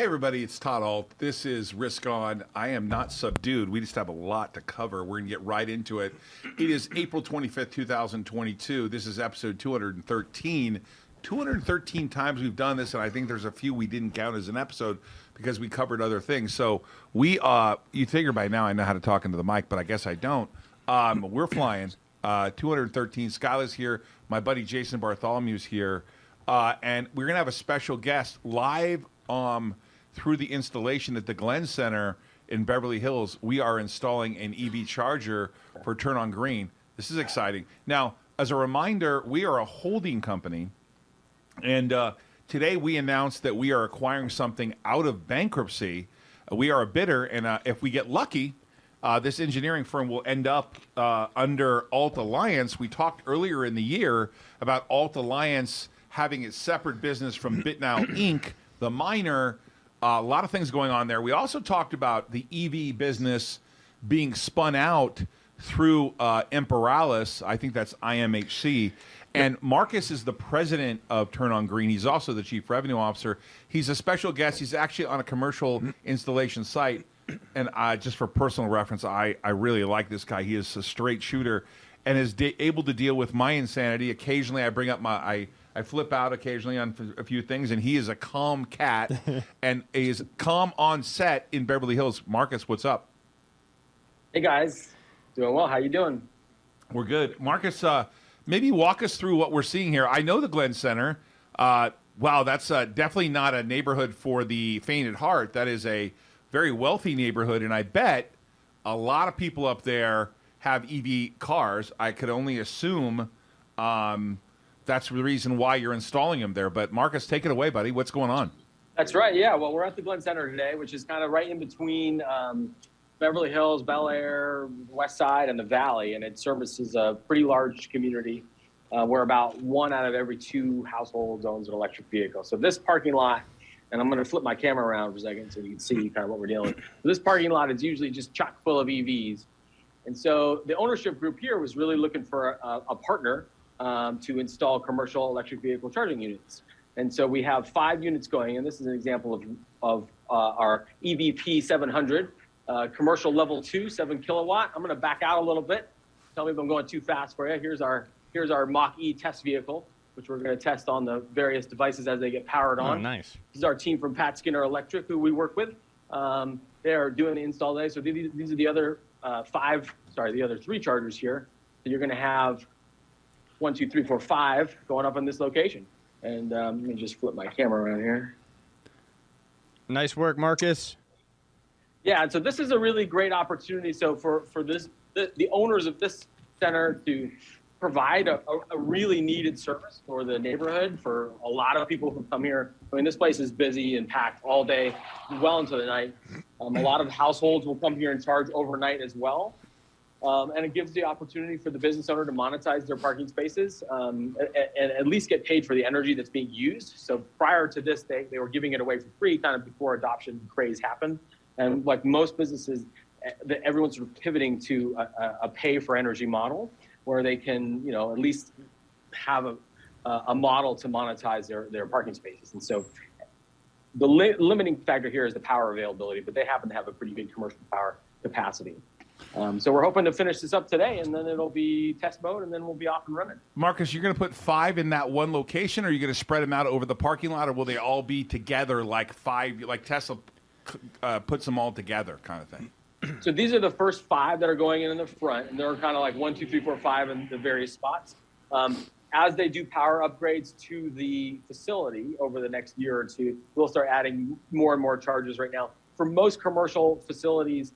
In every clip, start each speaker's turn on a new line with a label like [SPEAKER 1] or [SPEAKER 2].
[SPEAKER 1] Hey everybody, it's Todd Ault. This is Risk On. I am not subdued. We just have a lot to cover. We're going to get right into it. It is April 25th, 2022. This is episode 213. 213 times we've done this, and I think there's a few we didn't count as an episode because we covered other things. So you figure by now I know how to talk into the mic, but I guess I don't. We're flying. 213. Skyla's here. My buddy Jason Bartholomew's here. And we're going to have a special guest live through the installation at the Glenn Center in Beverly Hills. We are installing an EV charger for Turn on Green. This is exciting. Now, as a reminder, we are a holding company, and today we announced that we are acquiring something out of bankruptcy. We are a bidder, and if we get lucky, this engineering firm will end up under Ault Alliance. We talked earlier in the year about Ault Alliance having its separate business from BitNow Inc., the miner. A lot of things going on there. We also talked about the EV business being spun out through Imperalis. I think that's IMHC. And Marcus is the president of Turn on Green. He's also the chief revenue officer. He's a special guest. He's actually on a commercial installation site. And just for personal reference, I really like this guy. He is a straight shooter and is able to deal with my insanity. Occasionally I bring up I flip out occasionally on a few things, and he is a calm cat and is calm on set in Beverly Hills. Marcus, what's up?
[SPEAKER 2] Hey, guys. Doing well. How you doing?
[SPEAKER 1] We're good. Marcus, maybe walk us through what we're seeing here. I know the Glenn Center. Wow, that's definitely not a neighborhood for the faint at heart. That is a very wealthy neighborhood, and I bet a lot of people up there have EV cars. I could only assume that's the reason why you're installing them there. But Marcus, take it away, buddy. What's going on?
[SPEAKER 2] That's right. Yeah. Well, we're at the Glenn Center today, which is kind of right in between Beverly Hills, Bel Air, West Side, and the Valley, and it services a pretty large community where about 1 out of every 2 households owns an electric vehicle. So this parking lot, and I'm going to flip my camera around for a second so you can see kind of what we're dealing with. This parking lot is usually just chock full of EVs. And so the ownership group here was really looking for a partner to install commercial electric vehicle charging units. And so we have 5 units going, and this is an example of our EVP 700, commercial level 2, 7 kilowatt. I'm gonna back out a little bit. Tell me if I'm going too fast for you. Here's our Mach-E test vehicle, which we're gonna test on the various devices as they get powered on.
[SPEAKER 3] Oh, nice.
[SPEAKER 2] This is our team from Pat Skinner Electric, who we work with. They are doing the install today. So these are the other the other 3 chargers here. So you're gonna have 1, 2, 3, 4, 5 going up in this location. And let me just flip my camera around here.
[SPEAKER 3] Nice work, Marcus.
[SPEAKER 2] Yeah, and so this is a really great opportunity. So for the owners of this center to provide a really needed service for the neighborhood, for a lot of people who come here. I mean, this place is busy and packed all day, well into the night. A lot of households will come here and charge overnight as well. And it gives the opportunity for the business owner to monetize their parking spaces and at least get paid for the energy that's being used. So prior to this, they were giving it away for free kind of before adoption craze happened. And like most businesses, everyone's sort of pivoting to a pay for energy model where they can, at least have a model to monetize their parking spaces. And so the limiting factor here is the power availability, but they happen to have a pretty good commercial power capacity. So we're hoping to finish this up today, and then it'll be test mode, and then we'll be off and running.
[SPEAKER 1] Marcus, you're going to put 5 in that one location, or are you going to spread them out over the parking lot, or will they all be together like 5, like Tesla puts them all together kind of thing?
[SPEAKER 2] So these are the first 5 that are going in the front, and they're kind of like 1, 2, 3, 4, 5 in the various spots. As they do power upgrades to the facility over the next year or 2, we'll start adding more and more chargers. Right now, for most commercial facilities,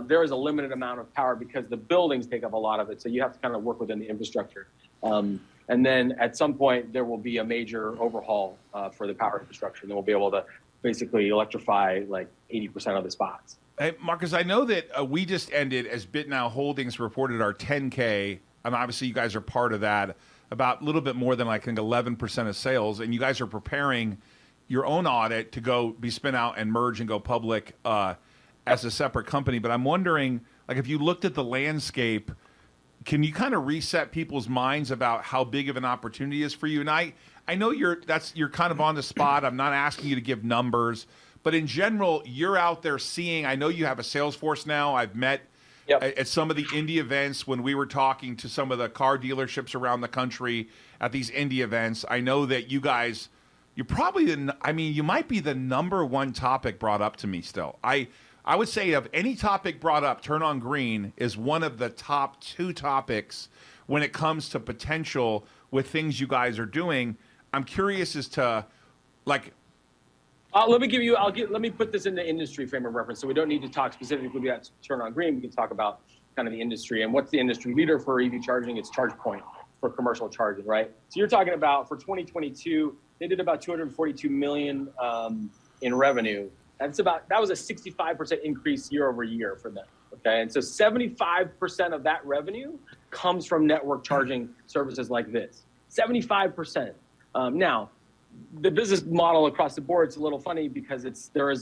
[SPEAKER 2] there is a limited amount of power because the buildings take up a lot of it. So you have to kind of work within the infrastructure. And then at some point, there will be a major overhaul for the power infrastructure. And then we'll be able to basically electrify like 80% of the spots.
[SPEAKER 1] Hey, Marcus, I know that we just ended, as BitNow Holdings reported, our 10K. And obviously, you guys are part of that. About a little bit more than, I think, 11% of sales. And you guys are preparing your own audit to be spin out and merge and go public as a separate company. But I'm wondering, like, if you looked at the landscape, can you kind of reset people's minds about how big of an opportunity is for you? And I know you're kind of on the spot. I'm not asking you to give numbers, but in general, you're out there seeing. I know you have a sales force now. I've met at some of the indie events when we were talking to some of the car dealerships around the country at these indie events. I know that you guys, you're probably you might be the number one topic brought up to me still. I would say of any topic brought up, Turn on Green is one of the top 2 topics when it comes to potential with things you guys are doing. I'm curious as to, like,
[SPEAKER 2] let me put this in the industry frame of reference. So we don't need to talk specifically about Turn on Green. We can talk about kind of the industry and what's the industry leader for EV charging. It's ChargePoint for commercial charging, right? So you're talking about for 2022, they did about 242 million in revenue. That was a 65% increase year over year for them. Okay, and so 75% of that revenue comes from network charging services like this. 75%. Now, the business model across the board is a little funny because there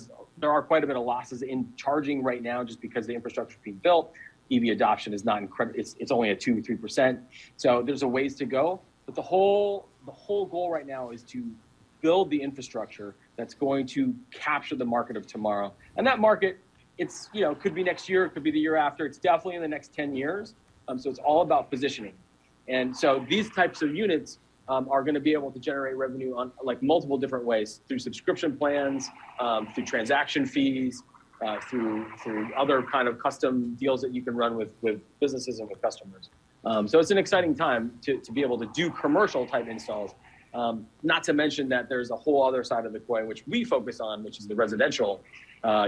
[SPEAKER 2] are quite a bit of losses in charging right now just because the infrastructure is being built. EV adoption is not incredible. It's only at 2-3%. So there's a ways to go. But the whole goal right now is to build the infrastructure that's going to capture the market of tomorrow. And that market, it's, could be next year, it could be the year after. It's definitely in the next 10 years. So it's all about positioning. And so these types of units are going to be able to generate revenue on like multiple different ways, through subscription plans, through transaction fees, through other kind of custom deals that you can run with businesses and with customers. So it's an exciting time to be able to do commercial type installs. Not to mention that there's a whole other side of the coin, which we focus on, which is the residential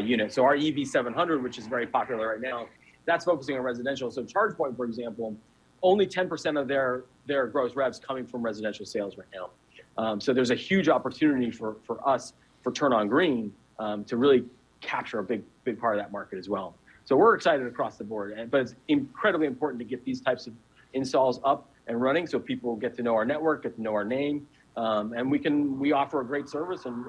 [SPEAKER 2] unit. So our EV700, which is very popular right now, that's focusing on residential. So ChargePoint, for example, only 10% of their gross revs coming from residential sales right now. So there's a huge opportunity for us, for Turn on Green, to really capture a big part of that market as well. So we're excited across the board, but it's incredibly important to get these types of installs up and running so people get to know our network, get to know our name, and we offer a great service, and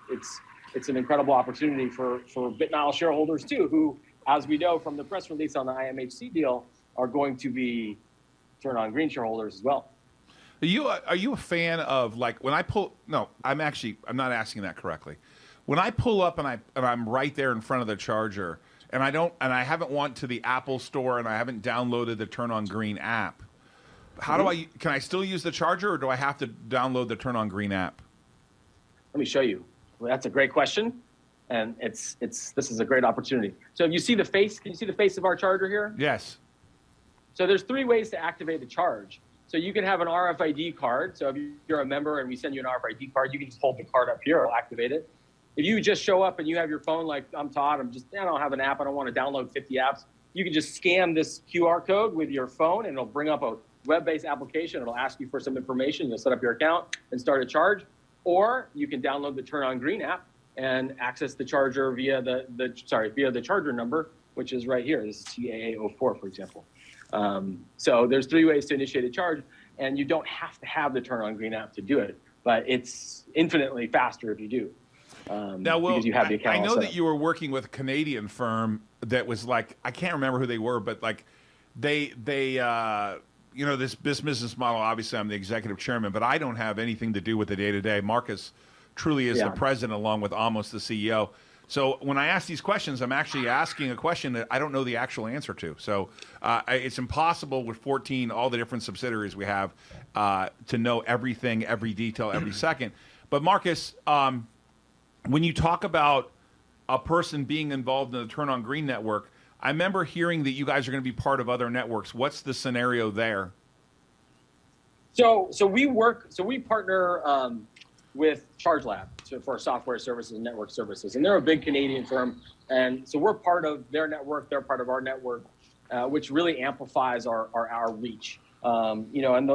[SPEAKER 2] it's an incredible opportunity for BitNile shareholders too, who, as we know from the press release on the IMHC deal, are going to be Turn on Green shareholders as well.
[SPEAKER 1] Are you a fan of, like, when I pull? No, I'm not asking that correctly. When I pull up and I'm right there in front of the charger, and I haven't went to the Apple store and I haven't downloaded the Turn on Green app. Can I still use the charger, or do I have to download the Turn on Green app?
[SPEAKER 2] Let me show you. Well, that's a great question, and this is a great opportunity. So you see the face? Can you see the face of our charger here?
[SPEAKER 1] Yes.
[SPEAKER 2] So there's 3 ways to activate the charge. So you can have an RFID card. So if you're a member and we send you an RFID card, you can just hold the card up here, it'll activate it. If you just show up and you have your phone, like I'm Todd, I don't have an app, I don't want to download 50 apps. You can just scan this QR code with your phone and it'll bring up a web-based application. It'll ask you for some information. You'll set up your account and start a charge. Or you can download the Turn on Green app and access the charger via the charger number, which is right here. This is CAA04, for example. So there's 3 ways to initiate a charge, and you don't have to have the Turn on Green app to do it, but it's infinitely faster if you do.
[SPEAKER 1] Now, Will,
[SPEAKER 2] because you have the account
[SPEAKER 1] I know
[SPEAKER 2] set
[SPEAKER 1] that
[SPEAKER 2] up.
[SPEAKER 1] you were working with a Canadian firm that was like, I can't remember who they were, but like they this business model, obviously I'm the executive chairman, but I don't have anything to do with the day-to-day. Marcus truly is the president, along with Amos, the CEO. So when I ask these questions, I'm actually asking a question that I don't know the actual answer to. So it's impossible with all the different subsidiaries we have, to know everything, every detail, every second. But Marcus, when you talk about a person being involved in the Turn on Green network, I remember hearing that you guys are going to be part of other networks. What's the scenario there?
[SPEAKER 2] So we partner with ChargeLab for software services and network services, and they're a big Canadian firm, and so we're part of their network. They're part of our network, which really amplifies our reach. And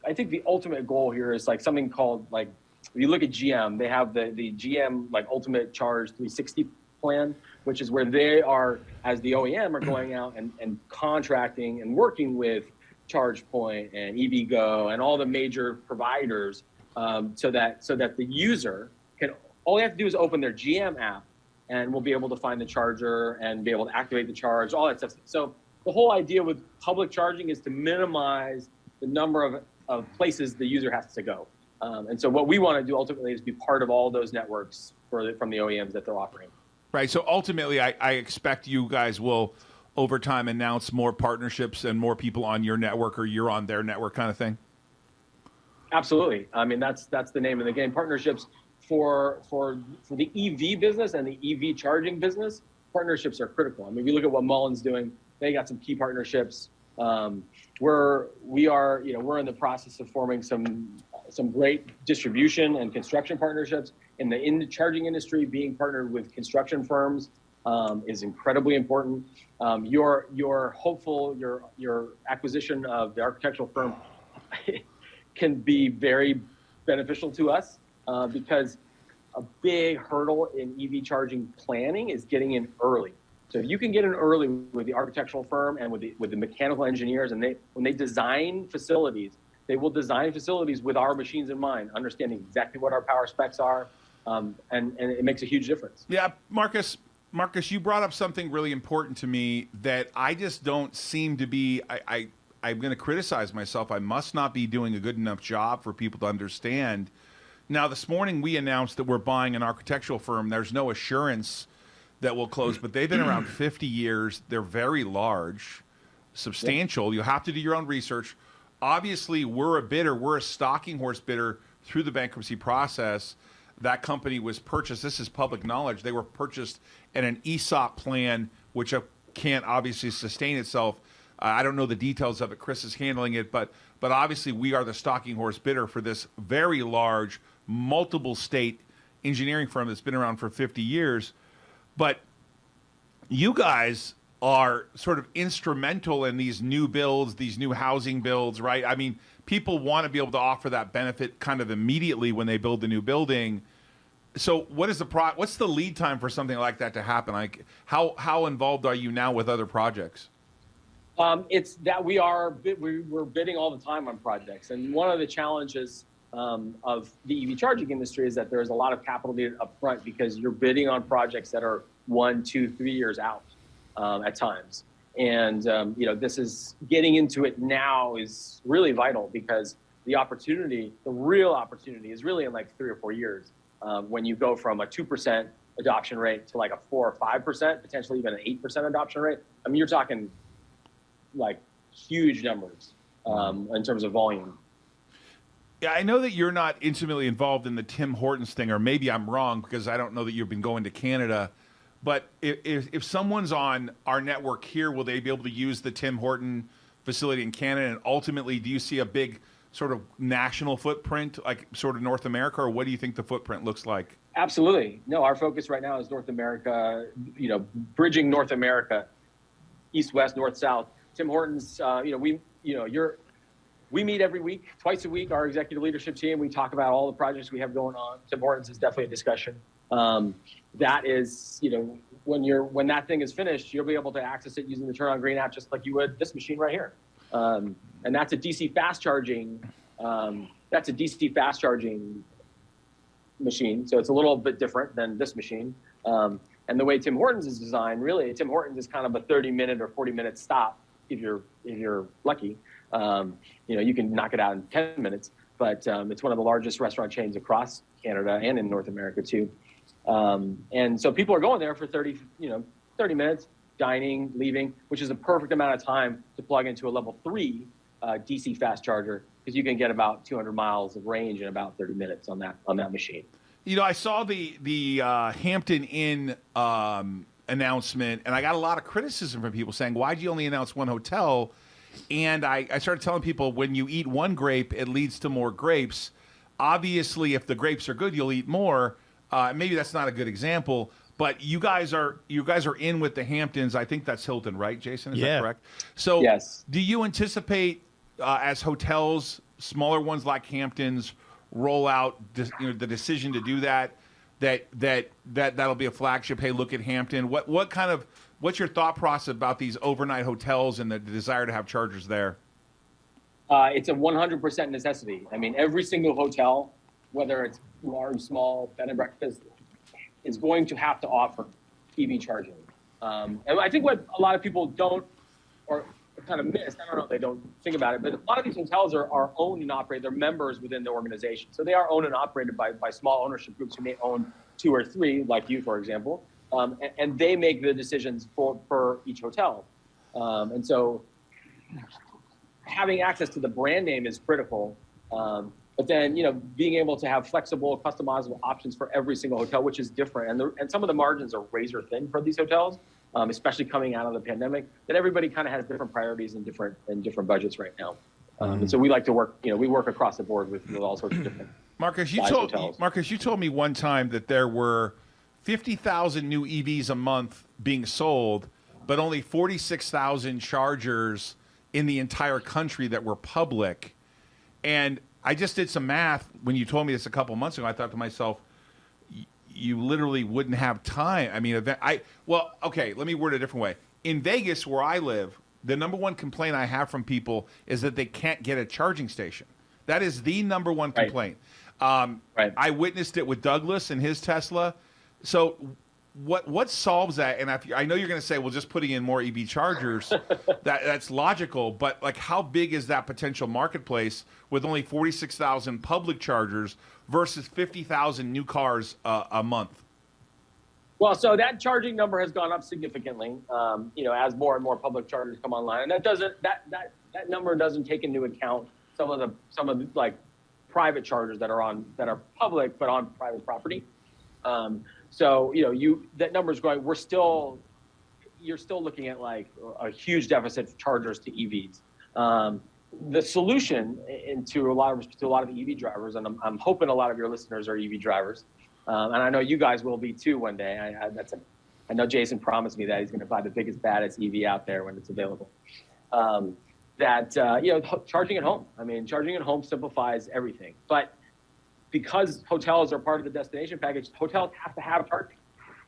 [SPEAKER 2] I think the ultimate goal here is like something called, like, if you look at GM, they have the GM like Ultimate Charge 360 plan, which is where they are, as the OEM, are going out and contracting and working with ChargePoint and EVgo and all the major providers, so that the user can, all they have to do is open their GM app and we'll be able to find the charger and be able to activate the charge, all that stuff. So the whole idea with public charging is to minimize the number of places the user has to go. And so what we want to do ultimately is be part of all those networks from the OEMs that they're offering.
[SPEAKER 1] Right. So ultimately, I expect you guys will, over time, announce more partnerships and more people on your network or you're on their network kind of thing.
[SPEAKER 2] Absolutely. I mean, that's the name of the game. Partnerships for the EV business and the EV charging business, partnerships are critical. I mean, we look at what Mullen's doing. They got some key partnerships. We're in the process of forming some great distribution and construction partnerships in the charging industry. Being partnered with construction firms is incredibly important. Your acquisition of the architectural firm can be very beneficial to us because a big hurdle in EV charging planning is getting in early. So if you can get in early with the architectural firm and with the mechanical engineers, and when they design facilities, they will design facilities with our machines in mind, understanding exactly what our power specs are, and it makes a huge difference.
[SPEAKER 1] Yeah, Marcus, you brought up something really important to me that I just don't seem to be. I'm going to criticize myself. I must not be doing a good enough job for people to understand. Now, this morning we announced that we're buying an architectural firm. There's no assurance that will close, but they've been around 50 years. They're very large, substantial. You have to do your own research. Obviously, we're a bidder. We're a stalking horse bidder through the bankruptcy process. That company was purchased. This is public knowledge. They were purchased in an ESOP plan, which can't obviously sustain itself. I don't know the details of it. Chris is handling it, but obviously we are the stalking horse bidder for this very large, multiple state engineering firm that's been around for 50 years. But you guys are sort of instrumental in these new builds, these new housing builds, right? I mean, people want to be able to offer that benefit kind of immediately when they build the new building. So what's the lead time for something like that to happen? Like how involved are you now with other projects?
[SPEAKER 2] It's that we're bidding all the time on projects. And one of the challenges of the EV charging industry is that there's a lot of capital needed up front because you're bidding on projects that are 1, 2, 3 years out at times. And, this is getting into it now is really vital because the real opportunity is really in like 3 or 4 years when you go from a 2% adoption rate to like a 4 or 5%, potentially even an 8% adoption rate. I mean, you're talking like huge numbers in terms of volume.
[SPEAKER 1] Yeah, I know that you're not intimately involved in the Tim Hortons thing, or maybe I'm wrong because I don't know that you've been going to Canada. But if someone's on our network here, will they be able to use the Tim Horton facility in Canada? And ultimately, do you see a big sort of national footprint, like sort of North America, or what do you think the footprint looks like?
[SPEAKER 2] Absolutely. No, our focus right now is North America, bridging North America, east, west, north, south. Tim Hortons, we meet every week, twice a week, our executive leadership team. We talk about all the projects we have going on. Tim Hortons is definitely a discussion. That is, when that thing is finished, you'll be able to access it using the Turn On Green app, just like you would this machine right here. And that's a DC fast charging. That's a DC fast charging machine. So it's a little bit different than this machine. And the way Tim Hortons is designed, really, Tim Hortons is kind of a 30-minute or 40-minute stop if you're lucky. You can knock it out in 10 minutes, but it's one of the largest restaurant chains across Canada and in North America too. And so people are going there for 30 minutes, dining, leaving, which is a perfect amount of time to plug into a level 3 DC fast charger because you can get about 200 miles of range in about 30 minutes on that machine. I saw the Hampton Inn announcement, and I got a lot of criticism from people saying, why'd you only announce one hotel? And I started telling people, when you eat one grape, it leads to more grapes. Obviously, if the grapes are good, you'll eat more. Maybe that's not a good example, but you guys are in with the Hamptons. I think that's Hilton, right, Jason? Is that correct? So yes.
[SPEAKER 1] Do you anticipate as hotels, smaller ones like Hamptons, roll out the decision to do that'll be a flagship? Hey, look at Hampton. What's your thought process about these overnight hotels and the desire to have chargers there?
[SPEAKER 2] It's a 100% necessity. I mean, every single hotel, whether it's large, small, bed and breakfast, is going to have to offer EV charging. And I think what a lot of people don't, or kind of missed. I don't know if they don't think about it, but a lot of these hotels are owned and operated. They're members within the organization. So they are owned and operated by small ownership groups who may own 2 or 3, like you, for example. And they make the decisions for each hotel. And so having access to the brand name is critical. But then, being able to have flexible, customizable options for every single hotel, which is different. And some of the margins are razor thin for these hotels, especially coming out of the pandemic, that everybody kind of has different priorities and different budgets right now. And so we like to work, we work across the board with all sorts of different
[SPEAKER 1] Marcus, you told me one time that there were 50,000 new EVs a month being sold, but only 46,000 chargers in the entire country that were public. And I just did some math when you told me this a couple months ago. I thought to myself, you literally wouldn't have time. I mean, okay, let me word it a different way. In Vegas, where I live, the number one complaint I have from people is that they can't get a charging station. That is the number one complaint. Right. I witnessed it with Douglas and his Tesla. So what solves that? And I know you're going to say, well, just putting in more EV chargers, that's logical. But like, how big is that potential marketplace with only 46,000 public chargers versus 50,000 new cars a month?
[SPEAKER 2] Well, so that charging number has gone up significantly, as more and more public chargers come online, and that number doesn't take into account some of the like private chargers that are public but on private property. So that number is growing. You're still looking at like a huge deficit of chargers to EVs. The solution to a lot of EV drivers, and I'm hoping a lot of your listeners are EV drivers, and I know you guys will be too one day. I know Jason promised me that he's going to buy the biggest, baddest EV out there when it's available. Charging at home. I mean, charging at home simplifies everything, but because hotels are part of the destination package, hotels have to have charging.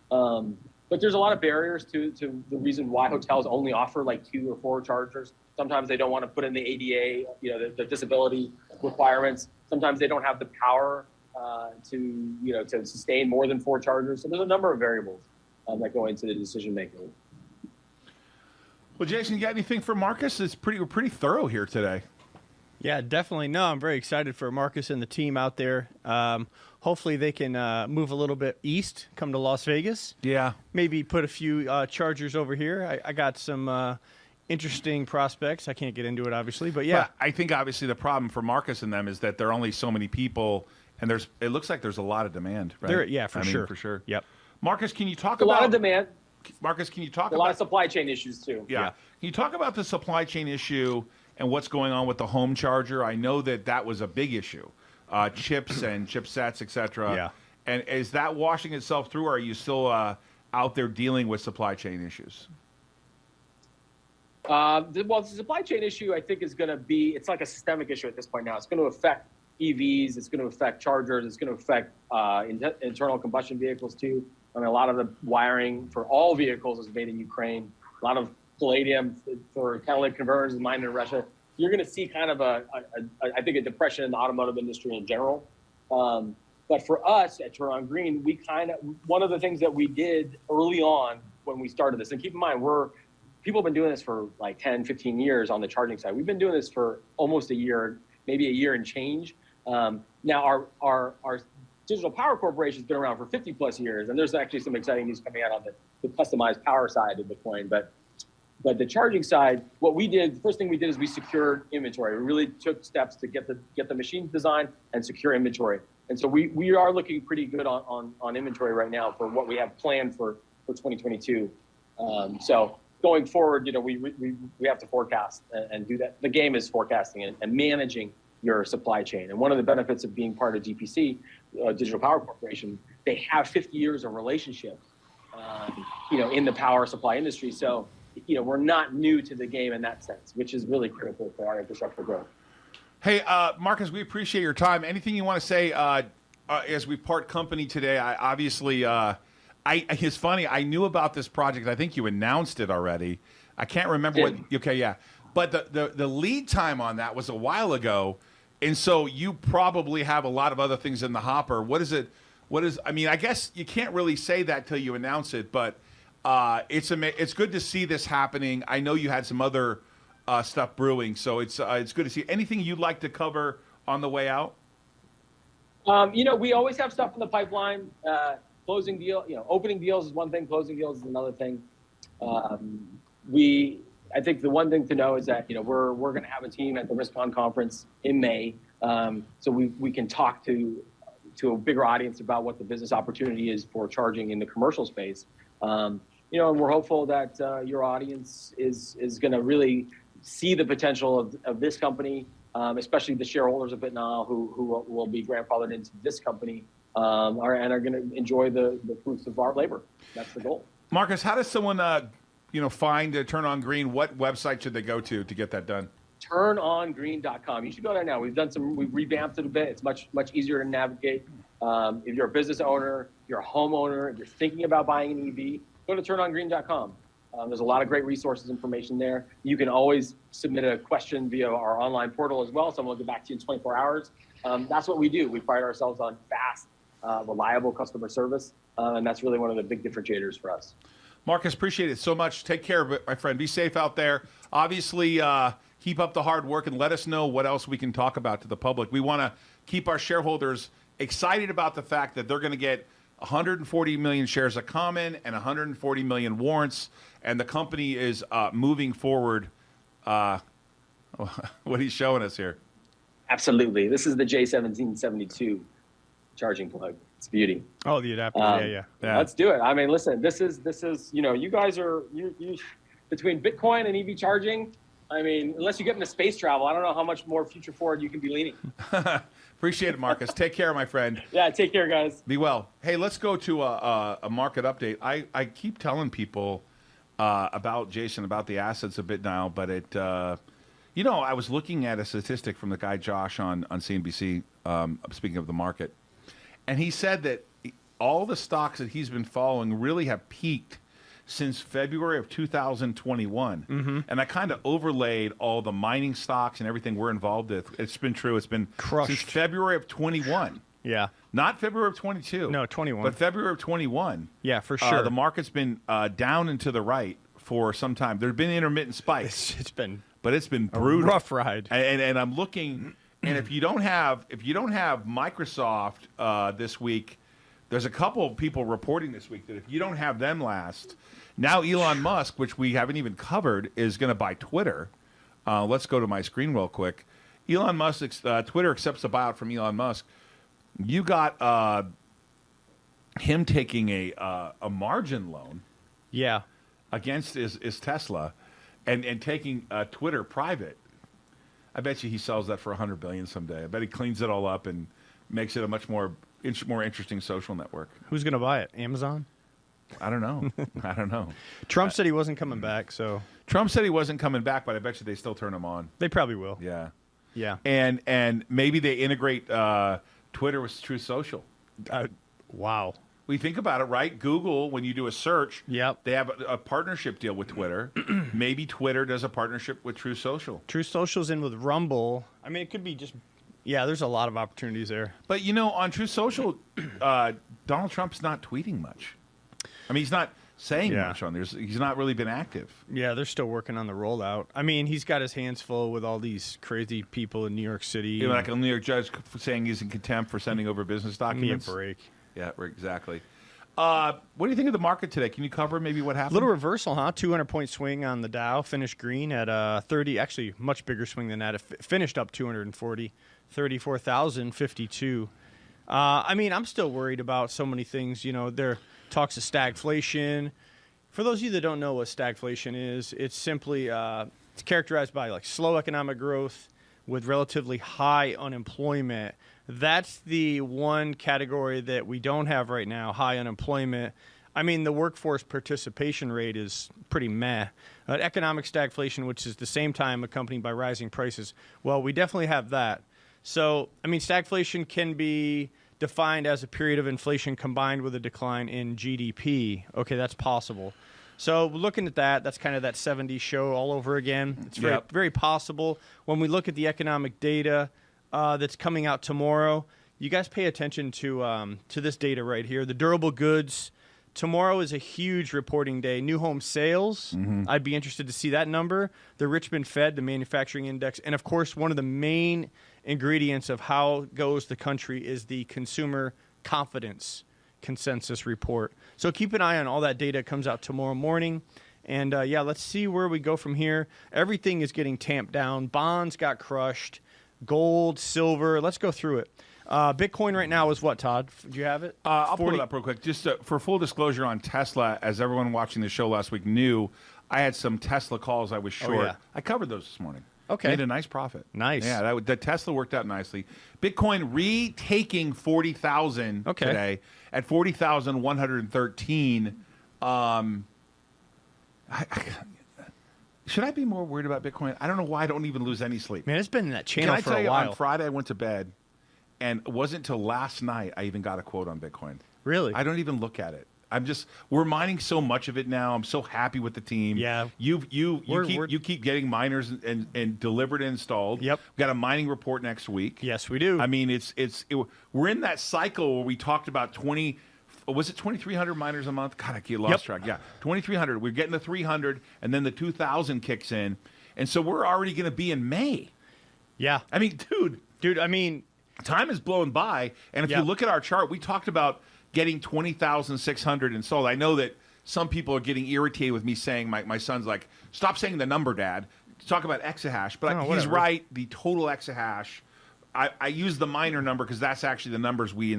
[SPEAKER 2] But there's a lot of barriers to the reason why hotels only offer like 2 or 4 chargers. Sometimes they don't want to put in the ADA, the disability requirements. Sometimes they don't have the power to sustain more than 4 chargers. So there's a number of variables that go into the decision making.
[SPEAKER 1] Well, Jason, you got anything for Marcus? We're pretty thorough here today.
[SPEAKER 3] Yeah, definitely. No, I'm very excited for Marcus and the team out there. Hopefully they can move a little bit east, come to Las Vegas.
[SPEAKER 1] Yeah.
[SPEAKER 3] Maybe put a few chargers over here. I got some interesting prospects. I can't get into it, obviously, but yeah.
[SPEAKER 1] But I think, obviously, the problem for Marcus and them is that there are only so many people, and it looks like there's a lot of demand, right?
[SPEAKER 3] For sure. Yep.
[SPEAKER 1] Marcus, can you talk about...
[SPEAKER 2] A lot of demand.
[SPEAKER 1] Marcus, can you talk about...
[SPEAKER 2] A lot of supply chain issues, too.
[SPEAKER 1] Yeah. Can you talk about the supply chain issue and what's going on with the home charger? I know that was a big issue. Chips and chipsets, et cetera.
[SPEAKER 3] Yeah.
[SPEAKER 1] And is that washing itself through, or are you still out there dealing with supply chain issues?
[SPEAKER 2] The supply chain issue, I think, is going to be, it's like a systemic issue at this point now. It's going to affect EVs. It's going to affect chargers. It's going to affect internal combustion vehicles, too. I mean, a lot of the wiring for all vehicles is made in Ukraine. A lot of palladium for catalytic converters is mined in Russia. You're going to see kind of I think, a depression in the automotive industry in general. But for us at Turon Green, one of the things that we did early on when we started this, and keep in mind, people have been doing this for like 10, 15 years on the charging side. We've been doing this for almost a year, maybe a year and change. Now our Digital Power Corporation has been around for 50 plus years, and there's actually some exciting news coming out on the customized power side of Bitcoin. But the charging side, the first thing we did is we secured inventory. We really took steps to get the machines designed and secure inventory. And so we are looking pretty good on inventory right now for what we have planned for 2022. So going forward, we have to forecast and do that. The game is forecasting and managing your supply chain. And one of the benefits of being part of DPC, Digital Power Corporation, they have 50 years of relationship, in the power supply industry. So, we're not new to the game in that sense, which is really critical for our infrastructure growth.
[SPEAKER 1] Hey, Marcus, we appreciate your time. Anything you want to say as we part company today? It's funny. I knew about this project. I think you announced it already. I can't remember what. Okay, yeah. But the lead time on that was a while ago, and so you probably have a lot of other things in the hopper. What is it? I mean, I guess you can't really say that till you announce it, but it's good to see this happening. I know you had some other stuff brewing. So it's good to see. Anything you'd like to cover on the way out?
[SPEAKER 2] We always have stuff in the pipeline. Closing deal, opening deals is one thing. Closing deals is another thing. I think the one thing to know is that we're going to have a team at the RISCON conference in May, so we can talk to a bigger audience about what the business opportunity is for charging in the commercial space. And we're hopeful that your audience is going to really see the potential of this company, especially the shareholders of BitNile who will be grandfathered into this company and are going to enjoy the fruits of our labor. That's the goal.
[SPEAKER 1] Marcus, how does someone find Turn On Green? What website should they go to get that done?
[SPEAKER 2] TurnOnGreen.com. You should go there now. We've revamped it a bit. It's much easier to navigate. If you're a business owner, you're a homeowner, if you're thinking about buying an EV, go to TurnOnGreen.com. There's a lot of great resources, information there. You can always submit a question via our online portal as well. Someone will get back to you in 24 hours. That's what we do. We pride ourselves on fast, reliable customer service, and that's really one of the big differentiators for us.
[SPEAKER 1] Marcus, appreciate it so much. Take care of it, my friend. Be safe out there. Obviously, keep up the hard work and let us know what else we can talk about to the public. We want to keep our shareholders excited about the fact that they're going to get 140 million shares of common and 140 million warrants, and the company is moving forward. What he's showing us here.
[SPEAKER 2] Absolutely. This is the J1772 charging plug. It's beauty.
[SPEAKER 3] Oh, the adapter. Yeah.
[SPEAKER 2] Let's do it. I mean, listen, this is you guys are you between Bitcoin and EV charging. I mean, unless you get into space travel, I don't know how much more future forward you can be leaning.
[SPEAKER 1] Appreciate it, Marcus. Take care, my friend.
[SPEAKER 2] Yeah, take care, guys.
[SPEAKER 1] Be well. Hey, let's go to a market update. I keep telling people about Jason, about the assets of BitNile, but I was looking at a statistic from the guy Josh on CNBC, speaking of the market, and he said that all the stocks that he's been following really have peaked since February of 2021. Mm-hmm. And I kind of overlaid all the mining stocks and everything we're involved with. It's been true. It's been crushed since February of 21.
[SPEAKER 3] Yeah.
[SPEAKER 1] Not February of 22.
[SPEAKER 3] No, 21.
[SPEAKER 1] But February of 21.
[SPEAKER 3] Yeah, for sure.
[SPEAKER 1] The market's been down and to the right for some time. There have been intermittent spikes.
[SPEAKER 3] It's been
[SPEAKER 1] brutal.
[SPEAKER 3] A rough ride.
[SPEAKER 1] And I'm looking, and if you don't have Microsoft this week, there's a couple of people reporting this week that if you don't have them last, now Elon Musk, which we haven't even covered, is going to buy Twitter. Let's go to my screen real quick. Elon Musk, Twitter accepts a buyout from Elon Musk. You got him taking a margin loan, against his Tesla, and taking Twitter private. I bet you he sells that for $100 billion someday. I bet he cleans it all up and makes it a much more interesting social network.
[SPEAKER 3] Who's going to buy it? Amazon?
[SPEAKER 1] I don't know.
[SPEAKER 3] Trump said he wasn't coming back, so.
[SPEAKER 1] Trump said he wasn't coming back, but I bet you they still turn him on.
[SPEAKER 3] They probably will.
[SPEAKER 1] Yeah.
[SPEAKER 3] Yeah.
[SPEAKER 1] And maybe they integrate Twitter with Truth Social.
[SPEAKER 3] Wow.
[SPEAKER 1] We think about it, right? Google, when you do a search, they have a partnership deal with Twitter. Maybe Twitter does a partnership with Truth Social.
[SPEAKER 3] Truth Social's in with Rumble. I mean, it could be just. Yeah, there's a lot of opportunities there.
[SPEAKER 1] But, on Truth Social, Donald Trump's not tweeting much. I mean, he's not saying much on there. He's not really been active.
[SPEAKER 3] Yeah, they're still working on the rollout. I mean, he's got his hands full with all these crazy people in New York City.
[SPEAKER 1] Like a New York judge saying he's in contempt for sending over business documents.
[SPEAKER 3] Give me a break.
[SPEAKER 1] Yeah, exactly. What do you think of the market today? Can you cover maybe what happened?
[SPEAKER 3] Little reversal, huh? 200-point swing on the Dow. Finished green at 30. Actually, much bigger swing than that. It finished up 240. 34,052. I mean, I'm still worried about so many things. There talks of stagflation. For those of you that don't know what stagflation is, it's simply it's characterized by like slow economic growth with relatively high unemployment. That's the one category that we don't have right now, high unemployment. I mean, the workforce participation rate is pretty meh. Economic stagflation, which is the same time accompanied by rising prices, well, we definitely have that. So, I mean, stagflation can be defined as a period of inflation combined with a decline in GDP. Okay, that's possible. So looking at that, that's kind of that 70s show all over again. It's very, very possible. When we look at the economic data that's coming out tomorrow, you guys pay attention to this data right here. The durable goods tomorrow is a huge reporting day. New home sales. I'd be interested to see that number. The Richmond Fed, the manufacturing index, and of course, one of the main ingredients of how goes the country is the consumer confidence consensus report. So keep an eye on all that data. It comes out tomorrow morning. And yeah, let's see where we go from here. Everything is getting tamped down. Bonds got crushed. Gold, silver. Let's go through it. Bitcoin right now is what, Todd? Do you have it?
[SPEAKER 1] I'll pull it up real quick. Just for full disclosure on Tesla, as everyone watching the show last week knew, I had some Tesla calls I was short.
[SPEAKER 3] yeah.
[SPEAKER 1] I covered those this morning.
[SPEAKER 3] Okay.
[SPEAKER 1] Made a nice profit.
[SPEAKER 3] Nice.
[SPEAKER 1] Yeah, the Tesla worked out nicely. Bitcoin retaking 40,000 today at 40,113. Should I be more worried about Bitcoin? I don't know why I don't even lose any sleep.
[SPEAKER 3] Man, it's been in that channel
[SPEAKER 1] Can I
[SPEAKER 3] for
[SPEAKER 1] tell
[SPEAKER 3] a
[SPEAKER 1] you,
[SPEAKER 3] while.
[SPEAKER 1] on Friday I went to bed, and it wasn't until last night I even got a quote on Bitcoin.
[SPEAKER 3] Really?
[SPEAKER 1] I don't even look at it. We're mining so much of it now. I'm so happy with the team.
[SPEAKER 3] Yeah.
[SPEAKER 1] You keep getting miners and delivered and installed.
[SPEAKER 3] Yep.
[SPEAKER 1] We've got a mining report next week.
[SPEAKER 3] Yes, we do.
[SPEAKER 1] I mean, we're in that cycle where we talked about was it 2,300 miners a month? God, I get lost track. Yeah, 2,300. We're getting to 300, and then the 2,000 kicks in, and so we're already going to be in May.
[SPEAKER 3] Yeah.
[SPEAKER 1] I mean, dude.
[SPEAKER 3] I mean,
[SPEAKER 1] Time is blown by, and if you look at our chart, we talked about getting 20,600 installed. I know that some people are getting irritated with me saying, my son's like, stop saying the number, Dad. Talk about exahash. But he's
[SPEAKER 3] whatever.
[SPEAKER 1] right. The total exahash, I use the miner number because that's actually the numbers we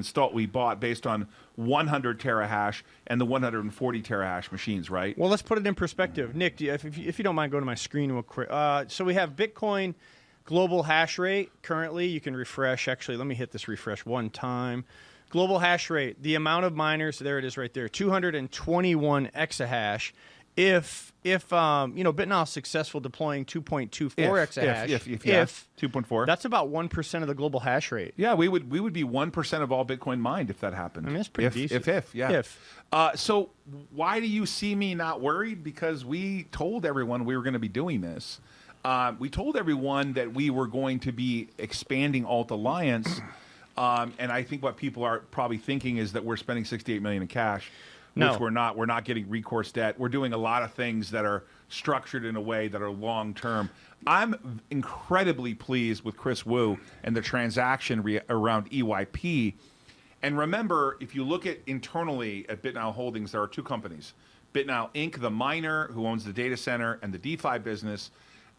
[SPEAKER 1] bought based on 100 terahash and the 140 terahash machines, right?
[SPEAKER 3] well, let's put it in perspective. Nick, if you don't mind going to my screen real quick. So we have Bitcoin global hash rate. Currently, you can refresh. Actually, let me hit this refresh one time. Global hash rate, the amount of miners, there it is right there, 221 exahash. If BitNile is successful deploying 2.24 exahash,
[SPEAKER 1] if 2.4,
[SPEAKER 3] that's about 1% of the global hash rate.
[SPEAKER 1] yeah, we would be 1% of all Bitcoin mined if that happened.
[SPEAKER 3] I mean, that's pretty decent.
[SPEAKER 1] Yeah.
[SPEAKER 3] If.
[SPEAKER 1] So why do you see me not worried? Because we told everyone we were going to be doing this. We told everyone that we were going to be expanding Alt Alliance. And I think what people are probably thinking is that we're spending $68 million in cash, which we're not. We're not getting recourse debt. We're doing a lot of things that are structured in a way that are long term. I'm incredibly pleased with Chris Wu and the transaction around EYP. And remember, if you look at internally at BitNile Holdings, there are two companies: BitNile Inc., the miner who owns the data center and the DeFi business,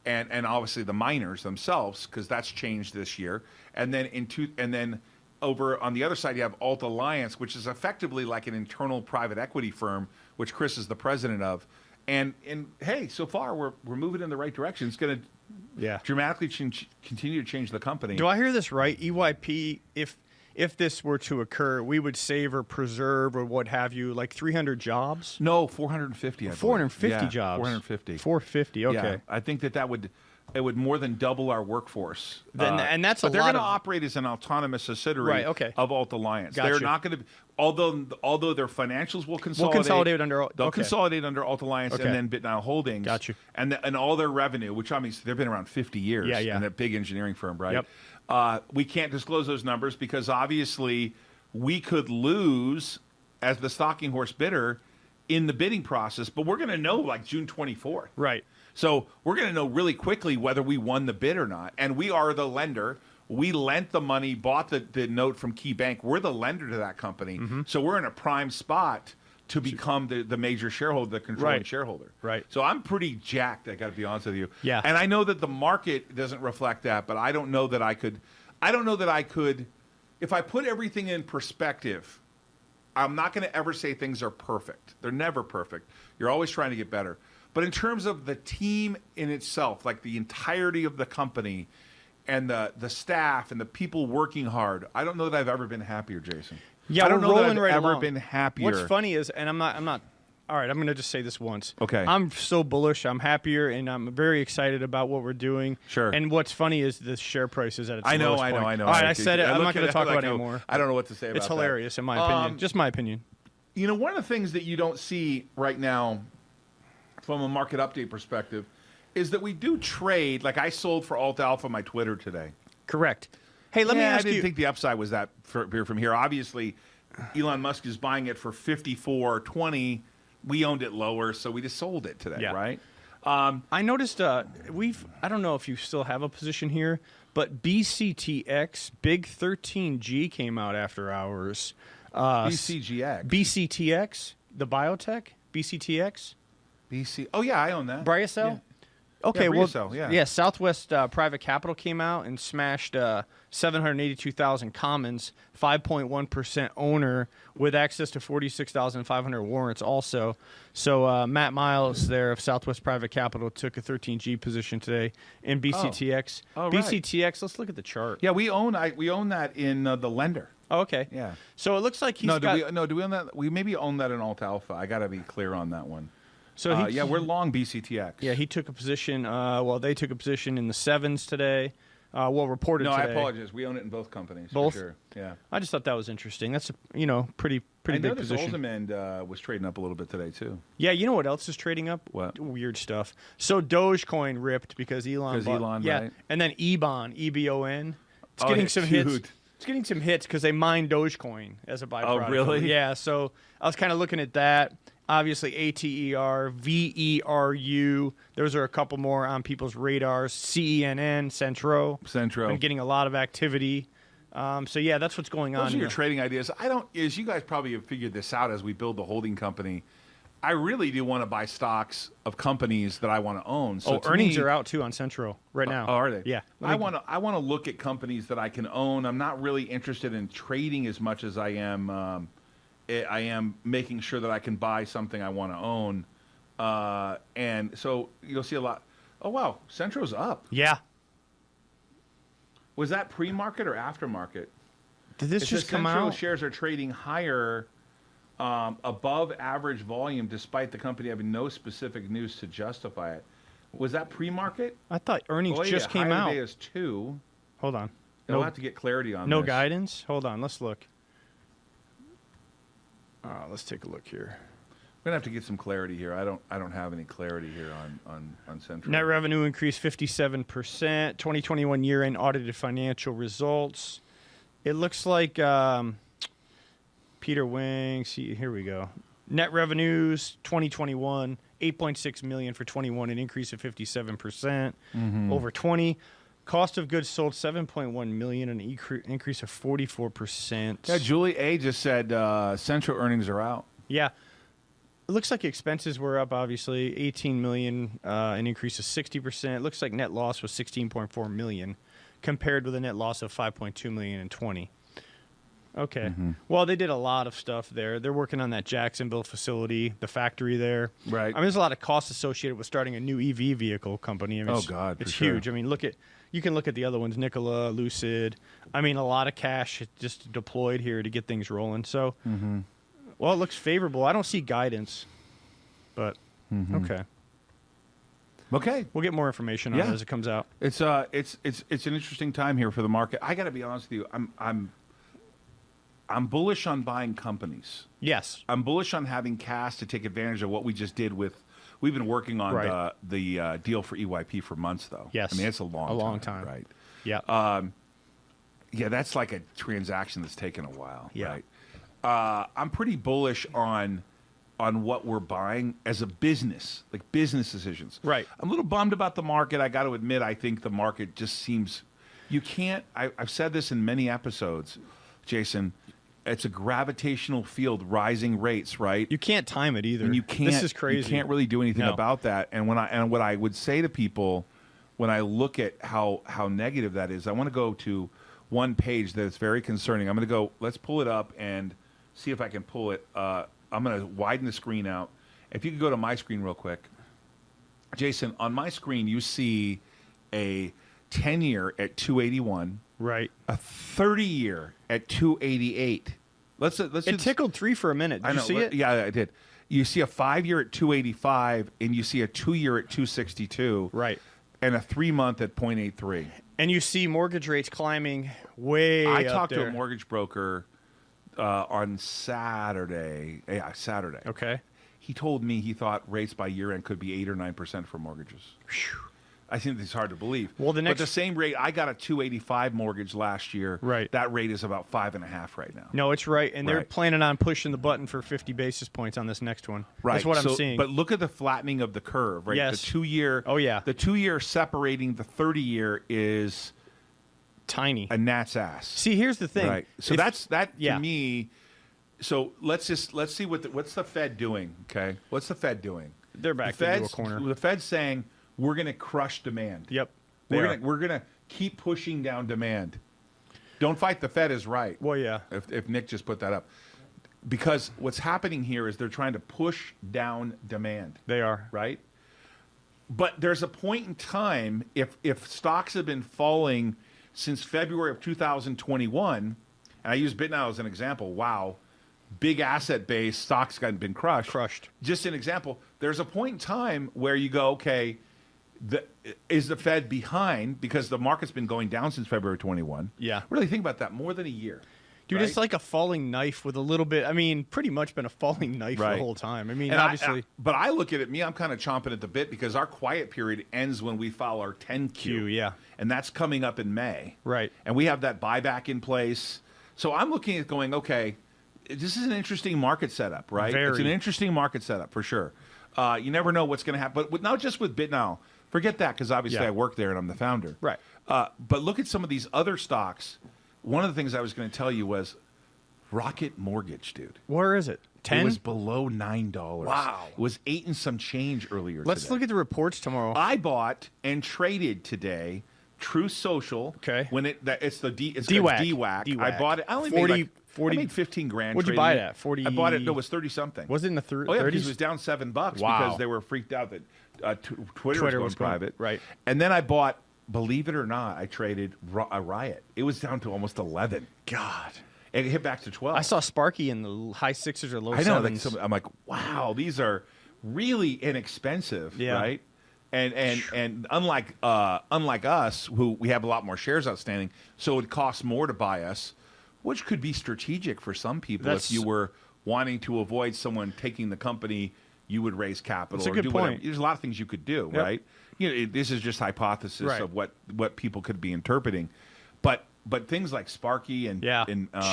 [SPEAKER 1] and obviously the miners themselves, because that's changed this year. And then over on the other side, you have Alt Alliance, which is effectively like an internal private equity firm, which Chris is the president of. And hey, so far we're moving in the right direction. It's going to dramatically continue to change the company.
[SPEAKER 3] Do I hear this right? EYP, if this were to occur, we would save or preserve or what have you, like 300 jobs?
[SPEAKER 1] No, 450.
[SPEAKER 3] 450 jobs.
[SPEAKER 1] 450.
[SPEAKER 3] 450. Okay.
[SPEAKER 1] Yeah, I think that would more than double our workforce.
[SPEAKER 3] And that's a lot.
[SPEAKER 1] But they're going to operate as an autonomous subsidiary of Alt Alliance.
[SPEAKER 3] Gotcha.
[SPEAKER 1] They're not going to, although their financials will consolidate. They'll consolidate under Alt Alliance and then BitNile Holdings.
[SPEAKER 3] Gotcha.
[SPEAKER 1] And all their revenue, which obviously they've been around 50 years.
[SPEAKER 3] Yeah, yeah.
[SPEAKER 1] And a big engineering firm, right?
[SPEAKER 3] Yep.
[SPEAKER 1] We can't disclose those numbers because obviously we could lose as the stalking horse bidder in the bidding process, but we're going to know like June 24th.
[SPEAKER 3] Right.
[SPEAKER 1] So we're going to know really quickly whether we won the bid or not. And we are the lender. We lent the money, bought the note from Key Bank. We're the lender to that company. Mm-hmm. So we're in a prime spot to become the major shareholder, the controlling shareholder.
[SPEAKER 3] Right.
[SPEAKER 1] So I'm pretty jacked, I got to be honest with you.
[SPEAKER 3] Yeah.
[SPEAKER 1] And I know that the market doesn't reflect that, but I don't know that I could, if I put everything in perspective, I'm not going to ever say things are perfect. They're never perfect. You're always trying to get better. But in terms of the team in itself, like the entirety of the company and the staff and the people working hard, I don't know that I've ever been happier, Jason.
[SPEAKER 3] Yeah,
[SPEAKER 1] I don't know that I've
[SPEAKER 3] right
[SPEAKER 1] ever
[SPEAKER 3] along.
[SPEAKER 1] been happier.
[SPEAKER 3] What's funny is, and I'm not. All right, I'm going to just say this once.
[SPEAKER 1] Okay.
[SPEAKER 3] I'm so bullish. I'm happier, and I'm very excited about what we're doing.
[SPEAKER 1] Sure.
[SPEAKER 3] And what's funny is the share price is at its
[SPEAKER 1] I know.
[SPEAKER 3] lowest point.
[SPEAKER 1] All right,
[SPEAKER 3] I said it. I'm not going to talk about it anymore.
[SPEAKER 1] I don't know what to say about that.
[SPEAKER 3] It's hilarious, in my opinion. Just my opinion.
[SPEAKER 1] You know, one of the things that you don't see right now from a market update perspective is that we do trade. Like I sold for Alt Alpha my Twitter today.
[SPEAKER 3] Correct. Hey, let me ask you.
[SPEAKER 1] I didn't think the upside was that from here. Obviously, Elon Musk is buying it for $54.20. We owned it lower, so we just sold it today,
[SPEAKER 3] Yeah.
[SPEAKER 1] right?
[SPEAKER 3] I noticed I don't know if you still have a position here, but BCTX Big 13G came out after hours.
[SPEAKER 1] BCGX.
[SPEAKER 3] BCTX, the biotech, BCTX.
[SPEAKER 1] BC. Oh yeah, I own that.
[SPEAKER 3] Bryacell?
[SPEAKER 1] Yeah.
[SPEAKER 3] Okay,
[SPEAKER 1] Yeah,
[SPEAKER 3] well,
[SPEAKER 1] Bryacell, yeah.
[SPEAKER 3] Southwest Private Capital came out and smashed 782,000 commons, 5.1% owner with access to 46,500 warrants also. So Matt Miles there of Southwest Private Capital took a 13G position today in BCTX.
[SPEAKER 1] Oh, right.
[SPEAKER 3] BCTX, let's look at the chart.
[SPEAKER 1] Yeah, we own that in the lender.
[SPEAKER 3] Oh, okay.
[SPEAKER 1] Yeah.
[SPEAKER 3] So it looks like he's
[SPEAKER 1] No,
[SPEAKER 3] got...
[SPEAKER 1] do we own that? We maybe own that in Alt Alpha. I got to be clear on that one.
[SPEAKER 3] So
[SPEAKER 1] Yeah, we're long BCTX.
[SPEAKER 3] Yeah, he took a position. They took a position in the sevens today. Reported
[SPEAKER 1] No,
[SPEAKER 3] today.
[SPEAKER 1] I apologize. We own it in both companies.
[SPEAKER 3] Both?
[SPEAKER 1] For sure. Yeah.
[SPEAKER 3] I just thought that was interesting. That's a pretty
[SPEAKER 1] I
[SPEAKER 3] big
[SPEAKER 1] noticed
[SPEAKER 3] position.
[SPEAKER 1] Alderman was trading up a little bit today too.
[SPEAKER 3] Yeah, you know what else is trading up?
[SPEAKER 1] What?
[SPEAKER 3] Weird stuff. So Dogecoin ripped because Elon.
[SPEAKER 1] Because Elon,
[SPEAKER 3] yeah,
[SPEAKER 1] right?
[SPEAKER 3] and then EBON, EBON. It's
[SPEAKER 1] Oh,
[SPEAKER 3] getting
[SPEAKER 1] yeah,
[SPEAKER 3] some
[SPEAKER 1] cute.
[SPEAKER 3] hits. It's getting some hits because they mine Dogecoin as a byproduct.
[SPEAKER 1] Oh, really?
[SPEAKER 3] Yeah. So I was kind of looking at that. Obviously, ATER, VERU. Those are a couple more on people's radars. CENN, Centro. Been getting a lot of activity. So yeah, that's what's going on.
[SPEAKER 1] Those are your
[SPEAKER 3] here.
[SPEAKER 1] trading ideas. As you guys probably have figured this out as we build the holding company. I really do want to buy stocks of companies that I want to own. So to
[SPEAKER 3] earnings
[SPEAKER 1] me-
[SPEAKER 3] are out too on Centro right now.
[SPEAKER 1] Oh, are they?
[SPEAKER 3] Yeah.
[SPEAKER 1] I want to look at companies that I can own. I'm not really interested in trading as much as I am making sure that I can buy something I want to own. And so you'll see a lot. Oh wow, Centro's up.
[SPEAKER 3] Yeah.
[SPEAKER 1] Was that pre-market or after-market?
[SPEAKER 3] Did this
[SPEAKER 1] It
[SPEAKER 3] just
[SPEAKER 1] says
[SPEAKER 3] come
[SPEAKER 1] Centro
[SPEAKER 3] out?
[SPEAKER 1] shares are trading higher, above average volume, despite the company having no specific news to justify it. Was that pre-market?
[SPEAKER 3] I thought earnings
[SPEAKER 1] Oh,
[SPEAKER 3] just
[SPEAKER 1] yeah,
[SPEAKER 3] came
[SPEAKER 1] high
[SPEAKER 3] out.
[SPEAKER 1] today is 2.
[SPEAKER 3] Hold on.
[SPEAKER 1] I'll have to get clarity on
[SPEAKER 3] No
[SPEAKER 1] this.
[SPEAKER 3] guidance? Hold on, let's look. Let's take a look here.
[SPEAKER 1] We're gonna have to get some clarity here. I don't have any clarity here on Central.
[SPEAKER 3] Net revenue increased 57%. 2021 year-end audited financial results. It looks like Peter Wing. See, here we go. Net revenues 2021 8.6 million for 21, an increase of 57% over 20. Cost of goods sold 7.1 million, an increase of 44%.
[SPEAKER 1] Yeah, Julie A just said Central earnings are out.
[SPEAKER 3] Yeah. It looks like expenses were up, obviously, 18 million, an increase of 60%. It looks like net loss was 16.4 million, compared with a net loss of 5.2 million in 20. Okay. Well, they did a lot of stuff there. They're working on that Jacksonville facility, the factory there.
[SPEAKER 1] Right.
[SPEAKER 3] I mean, there's a lot of costs associated with starting a new EV vehicle company. I mean,
[SPEAKER 1] Oh, God, for
[SPEAKER 3] it's
[SPEAKER 1] sure.
[SPEAKER 3] huge. I mean, you can look at the other ones, Nikola, Lucid. I mean, a lot of cash just deployed here to get things rolling. So, well, it looks favorable. I don't see guidance, but okay.
[SPEAKER 1] Okay.
[SPEAKER 3] We'll get more information on it
[SPEAKER 1] Yeah.
[SPEAKER 3] as it comes out.
[SPEAKER 1] It's an interesting time here for the market. I got to be honest with you. I'm bullish on buying companies.
[SPEAKER 3] Yes.
[SPEAKER 1] I'm bullish on having cash to take advantage of what we just did with. We've been working on
[SPEAKER 3] Right.
[SPEAKER 1] the deal for EYP for months, though.
[SPEAKER 3] Yes.
[SPEAKER 1] I mean, it's a long
[SPEAKER 3] time.
[SPEAKER 1] right?
[SPEAKER 3] Yeah.
[SPEAKER 1] Yeah, that's like a transaction that's taken a while,
[SPEAKER 3] Yeah.
[SPEAKER 1] right? I'm pretty bullish on what we're buying as a business, like business decisions.
[SPEAKER 3] Right.
[SPEAKER 1] I'm a little bummed about the market. I got to admit, I think the market just seems. You can't. I've said this in many episodes, Jason. It's a gravitational field, rising rates, right?
[SPEAKER 3] You can't time it either.
[SPEAKER 1] And you can't.
[SPEAKER 3] This is crazy.
[SPEAKER 1] You can't really do anything
[SPEAKER 3] No.
[SPEAKER 1] about that. And what I would say to people when I look at how negative that is, I want to go to one page that is very concerning. I'm going to go. Let's pull it up and see if I can pull it. I'm going to widen the screen out. If you could go to my screen real quick, Jason. On my screen, you see a 10-year at 281,
[SPEAKER 3] Right.
[SPEAKER 1] a 30-year at 288. Let's do
[SPEAKER 3] It
[SPEAKER 1] this-
[SPEAKER 3] tickled 3 for a minute. Did
[SPEAKER 1] I know.
[SPEAKER 3] you see it?
[SPEAKER 1] Yeah, I did. You see a 5-year at 285, and you see a 2-year at 262,
[SPEAKER 3] Right.
[SPEAKER 1] and a 3-month at 0.83.
[SPEAKER 3] And you see mortgage rates climbing way
[SPEAKER 1] I
[SPEAKER 3] up
[SPEAKER 1] talked to
[SPEAKER 3] there.
[SPEAKER 1] a mortgage broker on Saturday. Yeah, Saturday.
[SPEAKER 3] Okay.
[SPEAKER 1] He told me he thought rates by year end could be 8 or 9% for mortgages. I think it's hard to believe.
[SPEAKER 3] Well,
[SPEAKER 1] but the same rate, I got a 285 mortgage last year.
[SPEAKER 3] Right.
[SPEAKER 1] That rate is about 5.5 right now.
[SPEAKER 3] No, it's right, and they're planning on pushing the button for 50 basis points on this next one.
[SPEAKER 1] Right.
[SPEAKER 3] That's what I'm seeing.
[SPEAKER 1] But look at the flattening of the curve, right?
[SPEAKER 3] Yes.
[SPEAKER 1] The 2-year.
[SPEAKER 3] Oh, yeah.
[SPEAKER 1] The 2-year separating the 30-year is
[SPEAKER 3] tiny.
[SPEAKER 1] a gnat's ass.
[SPEAKER 3] See, here's the thing.
[SPEAKER 1] Right. So that
[SPEAKER 3] yeah.
[SPEAKER 1] to me. So let's see what's the Fed doing. Okay. What's the Fed doing?
[SPEAKER 3] They're back into a corner.
[SPEAKER 1] The Fed's saying we're going to crush demand.
[SPEAKER 3] Yep.
[SPEAKER 1] We're gonna keep pushing down demand. Don't fight the Fed is right.
[SPEAKER 3] Well, yeah.
[SPEAKER 1] If Nick just put that up, because what's happening here is they're trying to push down demand.
[SPEAKER 3] They are.
[SPEAKER 1] Right. But there's a point in time if stocks have been falling since February of 2021, and I use BitNow as an example. Wow, big asset base stocks got been crushed. Just an example. There's a point in time where you go, okay. Is the Fed behind because the market's been going down since February 21?
[SPEAKER 3] Yeah.
[SPEAKER 1] Really think about that. More than a year.
[SPEAKER 3] Dude,
[SPEAKER 1] right?
[SPEAKER 3] it's like a falling knife with a little bit. I mean, pretty much been a falling knife the whole time. I mean,
[SPEAKER 1] and
[SPEAKER 3] obviously.
[SPEAKER 1] But I look at it, I'm kind of chomping at the bit because our quiet period ends when we file our 10Q.
[SPEAKER 3] Yeah.
[SPEAKER 1] And that's coming up in May.
[SPEAKER 3] Right.
[SPEAKER 1] And we have that buyback in place. So I'm looking at going, okay, this is an interesting market setup, right?
[SPEAKER 3] Very.
[SPEAKER 1] It's an interesting market setup for sure. You never know what's going to happen. But not just with BitNow. Forget that because obviously I work there and I'm the founder.
[SPEAKER 3] Right.
[SPEAKER 1] But look at some of these other stocks. One of the things I was going to tell you was Rocket Mortgage, dude.
[SPEAKER 3] Where is it? 10?
[SPEAKER 1] It was below $9.
[SPEAKER 3] Wow.
[SPEAKER 1] It was 8 and some change earlier
[SPEAKER 3] Let's
[SPEAKER 1] today.
[SPEAKER 3] look at the reports tomorrow.
[SPEAKER 1] I bought and traded today True Social.
[SPEAKER 3] Okay.
[SPEAKER 1] When it's the
[SPEAKER 3] DWAC.
[SPEAKER 1] DWAC. I bought it. I only
[SPEAKER 3] 40,
[SPEAKER 1] made
[SPEAKER 3] 40
[SPEAKER 1] I made 15 grand.
[SPEAKER 3] What'd you buy it at? 40.
[SPEAKER 1] I bought it. No, it was 30 something.
[SPEAKER 3] Was it in the 30s?
[SPEAKER 1] Oh yeah, because it was down $7
[SPEAKER 3] Wow.
[SPEAKER 1] because they were freaked out that Twitter was going private.
[SPEAKER 3] Right.
[SPEAKER 1] And then I bought. Believe it or not, I traded a Riot. It was down to almost 11.
[SPEAKER 3] God.
[SPEAKER 1] And it hit back to 12.
[SPEAKER 3] I saw Sparky in the high 6s or low 7s.
[SPEAKER 1] I know. I'm like, wow, these are really inexpensive, right? And unlike us, who we have a lot more shares outstanding, so it costs more to buy us, which could be strategic for some people. If you were wanting to avoid someone taking the company, you would raise capital.
[SPEAKER 3] That's a good point.
[SPEAKER 1] Whatever. There's a lot of things you could do, right? This is just hypothesis of what people could be interpreting, but things like Sparky and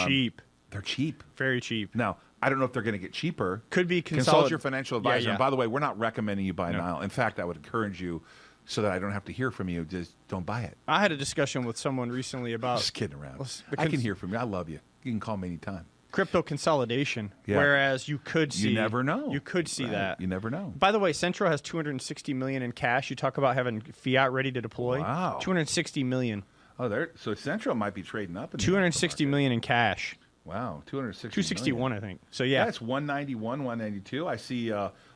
[SPEAKER 3] cheap.
[SPEAKER 1] They're cheap,
[SPEAKER 3] very cheap.
[SPEAKER 1] Now I don't know if they're going to get cheaper.
[SPEAKER 3] Could be
[SPEAKER 1] consult your financial advisor.
[SPEAKER 3] Yeah.
[SPEAKER 1] And by the way, we're not recommending you buy Nile. In fact, I would encourage you, so that I don't have to hear from you, just don't buy it.
[SPEAKER 3] I had a discussion with someone recently about
[SPEAKER 1] just kidding around. I can hear from you. I love you. You can call me anytime.
[SPEAKER 3] Crypto consolidation, whereas you could see.
[SPEAKER 1] You never know.
[SPEAKER 3] You could see that.
[SPEAKER 1] You never know.
[SPEAKER 3] By the way, Centro has $260 million in cash. You talk about having fiat ready to deploy.
[SPEAKER 1] Wow.
[SPEAKER 3] $260 million.
[SPEAKER 1] Oh, so Centro might be trading up. In
[SPEAKER 3] $260 million in cash.
[SPEAKER 1] Wow, 260.
[SPEAKER 3] 261, I think. So yeah,
[SPEAKER 1] that's 191, 192. I see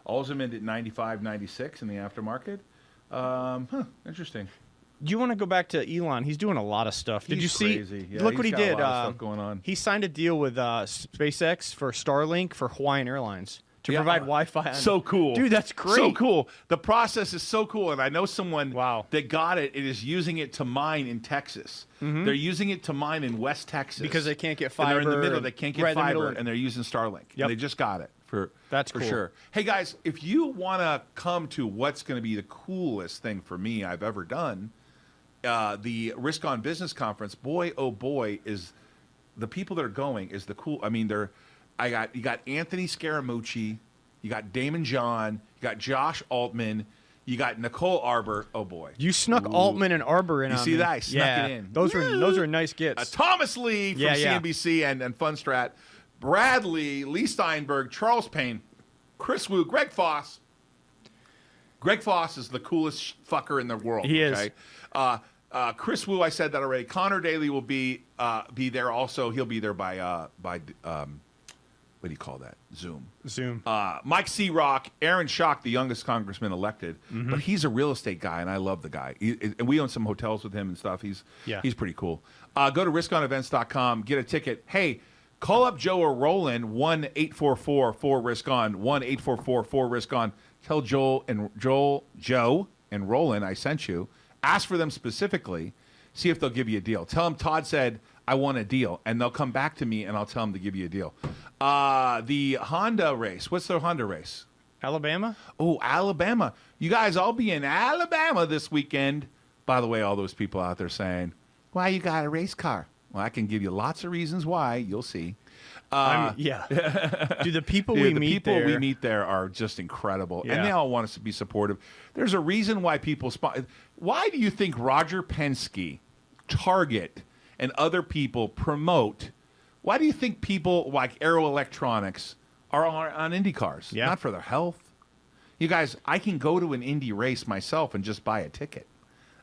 [SPEAKER 1] Alzheimer's at 95, 96 in the aftermarket. Interesting.
[SPEAKER 3] Do you want to go back to Elon? He's doing a lot of stuff. Did you see?
[SPEAKER 1] Crazy. Yeah,
[SPEAKER 3] look what he did.
[SPEAKER 1] A lot of stuff going on.
[SPEAKER 3] He signed a deal with SpaceX for Starlink for Hawaiian Airlines to provide Wi-Fi.
[SPEAKER 1] So cool,
[SPEAKER 3] dude. That's great.
[SPEAKER 1] So cool. The process is so cool, and I know someone that got it. It is using it to mine in Texas. Mm-hmm. They're using it to mine in West Texas
[SPEAKER 3] because they can't get fiber.
[SPEAKER 1] And they're in the middle. They can't get fiber,
[SPEAKER 3] and
[SPEAKER 1] they're using Starlink.
[SPEAKER 3] Yep.
[SPEAKER 1] And they just got it for
[SPEAKER 3] cool.
[SPEAKER 1] sure. Hey guys, if you want to come to what's going to be the coolest thing for me I've ever done. The Risk On Business Conference, boy, oh boy, is the people that are going is the cool. I mean, you got Anthony Scaramucci, you got Damon John, you got Josh Altman, you got Nicole Arbor. Oh boy,
[SPEAKER 3] you snuck Altman and Arbor in.
[SPEAKER 1] You see that? I snuck it in.
[SPEAKER 3] Those are nice gets.
[SPEAKER 1] Thomas Lee from CNBC and Funstrat, Bradley, Lee Steinberg, Charles Payne, Chris Wu, Greg Foss. Greg Foss is the coolest fucker in the world.
[SPEAKER 3] He is.
[SPEAKER 1] Chris Wu, I said that already. Connor Daly will be there also. He'll be there by what do you call that? Zoom. Mike C. Rock, Aaron Schock, the youngest congressman elected, but he's a real estate guy, and I love the guy. And we own some hotels with him and stuff. He's pretty cool. Go to riskonevents.com, get a ticket. Hey, call up Joe or Roland 1-844-4-RISK-ON, 1-844-4-RISK-ON. Tell Joe and Roland I sent you. Ask for them specifically. See if they'll give you a deal. Tell them Todd said, I want a deal. And they'll come back to me, and I'll tell them to give you a deal. The Honda race. What's the Honda race?
[SPEAKER 3] Alabama?
[SPEAKER 1] Oh, Alabama. You guys, I'll be in Alabama this weekend. By the way, all those people out there saying, why you got a race car? Well, I can give you lots of reasons why. You'll see.
[SPEAKER 3] Yeah. Do the people
[SPEAKER 1] Dude,
[SPEAKER 3] we
[SPEAKER 1] the
[SPEAKER 3] meet
[SPEAKER 1] people
[SPEAKER 3] there...
[SPEAKER 1] we meet there are just incredible,
[SPEAKER 3] Yeah.
[SPEAKER 1] and they all want us to be supportive. There's a reason why people why do you think Roger Penske, Target, and other people promote? Why do you think people like Aero Electronics are on Indy cars?
[SPEAKER 3] Yeah.
[SPEAKER 1] Not for their health. You guys, I can go to an Indy race myself and just buy a ticket.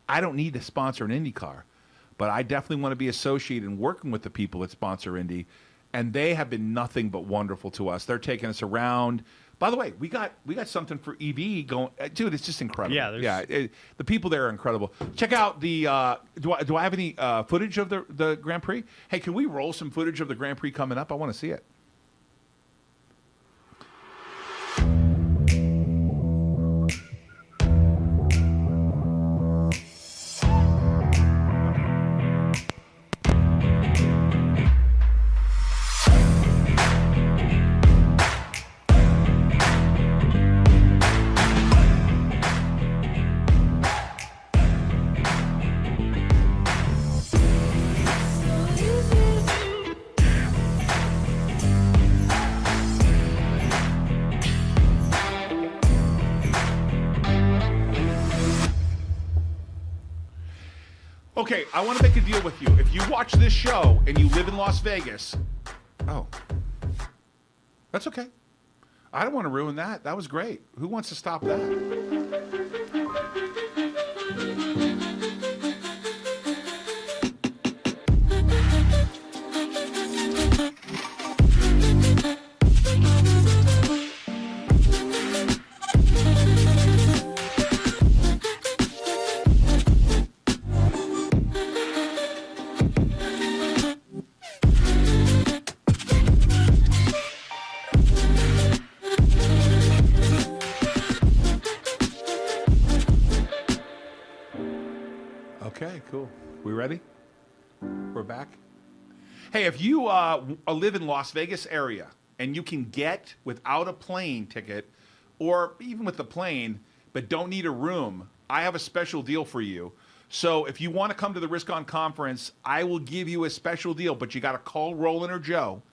[SPEAKER 1] I don't need to sponsor an Indy car, but I definitely want to be associated and working with the people that sponsor Indy. And they have been nothing but wonderful to us. They're taking us around. By the way, we got something for EV going. Dude, it's just incredible.
[SPEAKER 3] Yeah,
[SPEAKER 1] The people there are incredible. Check out the. Do I have any footage of the Grand Prix? Hey, can we roll some footage of the Grand Prix coming up? I want to see it. Okay, I want to make a deal with you. If you watch this show and you live in Las Vegas, that's okay. I don't want to ruin that. That was great. Who wants to stop that? Okay, cool. We ready? We're back. Hey, if you live in Las Vegas area and you can get without a plane ticket or even with the plane, but don't need a room, I have a special deal for you. So if you want to come to the Risk On conference, I will give you a special deal, but you got to call Roland or Joe.